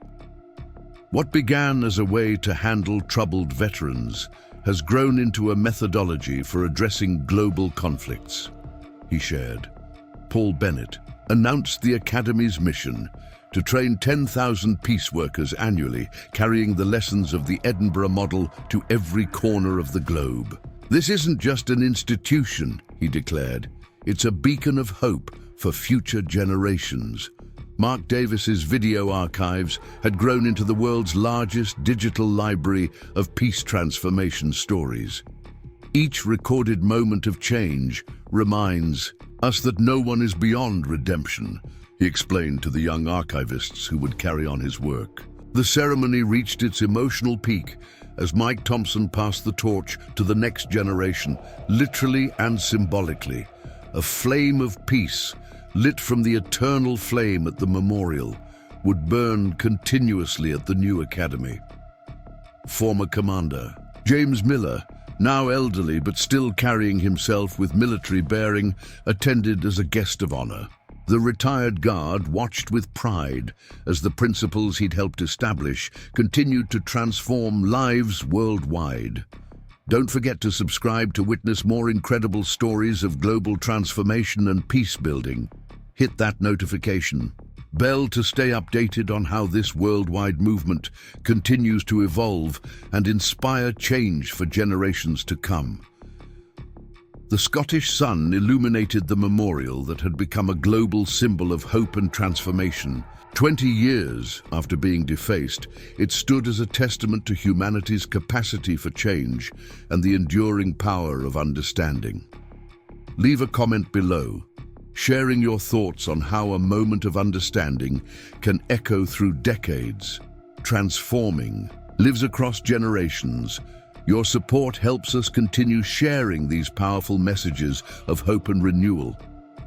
What began as a way to handle troubled veterans has grown into a methodology for addressing global conflicts, he shared. Paul Bennett announced the Academy's mission to train 10,000 peace workers annually, carrying the lessons of the Edinburgh model to every corner of the globe. This isn't just an institution, he declared. It's a beacon of hope for future generations. Mark Davis's video archives had grown into the world's largest digital library of peace transformation stories. Each recorded moment of change reminds us that no one is beyond redemption, he explained to the young archivists who would carry on his work. The ceremony reached its emotional peak as Mike Thompson passed the torch to the next generation, literally and symbolically. A flame of peace, lit from the eternal flame at the memorial, would burn continuously at the new academy. Former commander James Miller, now elderly but still carrying himself with military bearing, attended as a guest of honor. The retired guard watched with pride as the principles he'd helped establish continued to transform lives worldwide. Don't forget to subscribe to witness more incredible stories of global transformation and peace building. Hit that notification bell to stay updated on how this worldwide movement continues to evolve and inspire change for generations to come. The Scottish sun illuminated the memorial that had become a global symbol of hope and transformation. 20 years after being defaced, it stood as a testament to humanity's capacity for change and the enduring power of understanding. Leave a comment below, sharing your thoughts on how a moment of understanding can echo through decades, transforming, lives across generations. Your support helps us continue sharing these powerful messages of hope and renewal.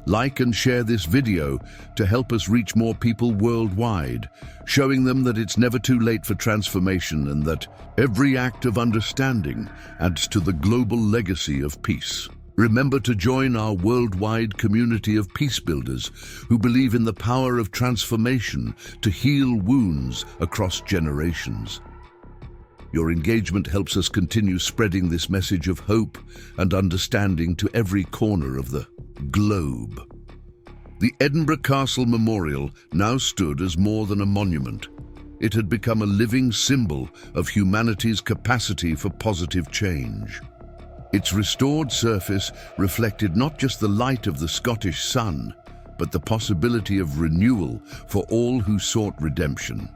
Like and share this video to help us reach more people worldwide, showing them that it's never too late for transformation and that every act of understanding adds to the global legacy of peace. Remember to join our worldwide community of peace builders who believe in the power of transformation to heal wounds across generations. Your engagement helps us continue spreading this message of hope and understanding to every corner of the globe. The Edinburgh Castle Memorial now stood as more than a monument. It had become a living symbol of humanity's capacity for positive change. Its restored surface reflected not just the light of the Scottish sun, but the possibility of renewal for all who sought redemption.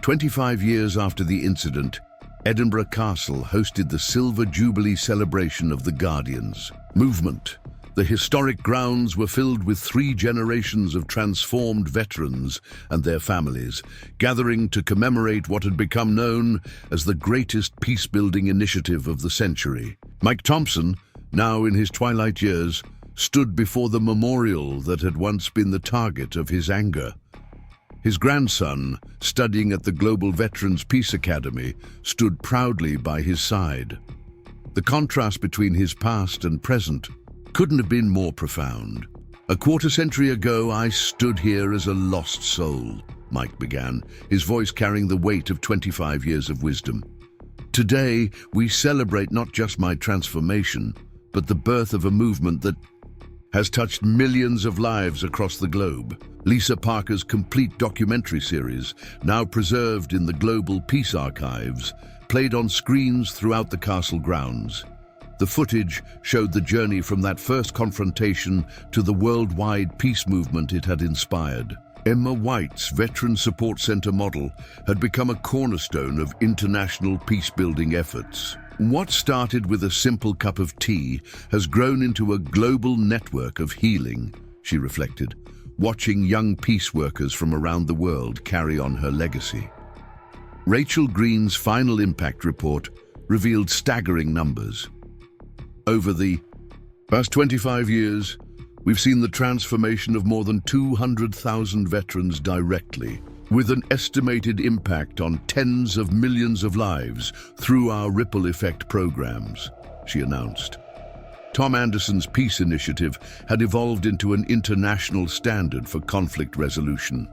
25 years after the incident, Edinburgh Castle hosted the Silver Jubilee celebration of the Guardians movement. The historic grounds were filled with 3 generations of transformed veterans and their families, gathering to commemorate what had become known as the greatest peace-building initiative of the century. Mike Thompson, now in his twilight years, stood before the memorial that had once been the target of his anger. His grandson, studying at the Global Veterans Peace Academy, stood proudly by his side. The contrast between his past and present couldn't have been more profound. A quarter-century ago, I stood here as a lost soul, Mike began, his voice carrying the weight of 25 years of wisdom. Today, we celebrate not just my transformation, but the birth of a movement that has touched millions of lives across the globe. Lisa Parker's complete documentary series, now preserved in the Global Peace Archives, played on screens throughout the castle grounds. The footage showed the journey from that first confrontation to the worldwide peace movement it had inspired. Emma White's Veteran Support Center model had become a cornerstone of international peace-building efforts. What started with a simple cup of tea has grown into a global network of healing, she reflected, watching young peace workers from around the world carry on her legacy. Rachel Green's final impact report revealed staggering numbers. Over the past 25 years, we've seen the transformation of more than 200,000 veterans directly, with an estimated impact on tens of millions of lives through our ripple effect programs, she announced. Tom Anderson's peace initiative had evolved into an international standard for conflict resolution.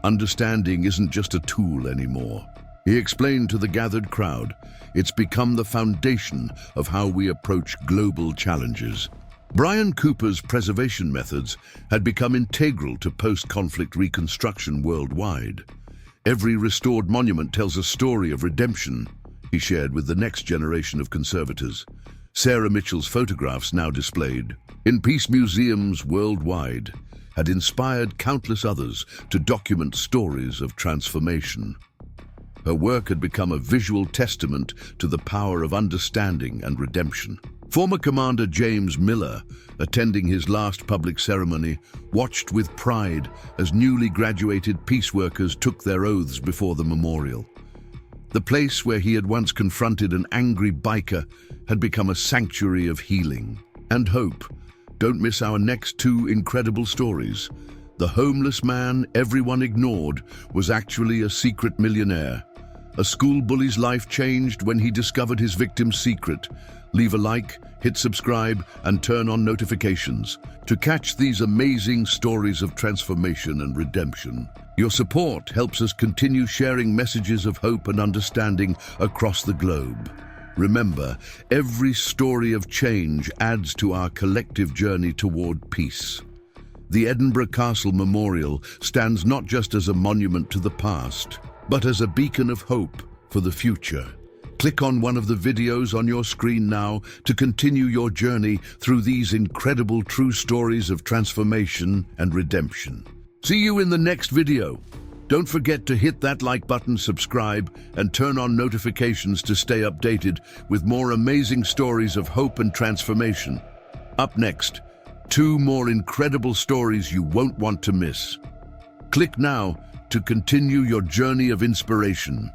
Understanding isn't just a tool anymore. He explained to the gathered crowd, it's become the foundation of how we approach global challenges. Brian Cooper's preservation methods had become integral to post-conflict reconstruction worldwide. Every restored monument tells a story of redemption, he shared with the next generation of conservators. Sarah Mitchell's photographs, now displayed in peace museums worldwide, had inspired countless others to document stories of transformation. Her work had become a visual testament to the power of understanding and redemption. Former Commander James Miller, attending his last public ceremony, watched with pride as newly graduated peace workers took their oaths before the memorial. The place where he had once confronted an angry biker had become a sanctuary of healing and hope. Don't miss our next two incredible stories. The homeless man everyone ignored was actually a secret millionaire. A school bully's life changed when he discovered his victim's secret. Leave a like, hit subscribe, and turn on notifications to catch these amazing stories of transformation and redemption. Your support helps us continue sharing messages of hope and understanding across the globe. Remember, every story of change adds to our collective journey toward peace. The Edinburgh Castle Memorial stands not just as a monument to the past, but as a beacon of hope for the future. Click on one of the videos on your screen now to continue your journey through these incredible true stories of transformation and redemption. See you in the next video. Don't forget to hit that like button, subscribe, and turn on notifications to stay updated with more amazing stories of hope and transformation. Up next, two more incredible stories you won't want to miss. Click now to continue your journey of inspiration.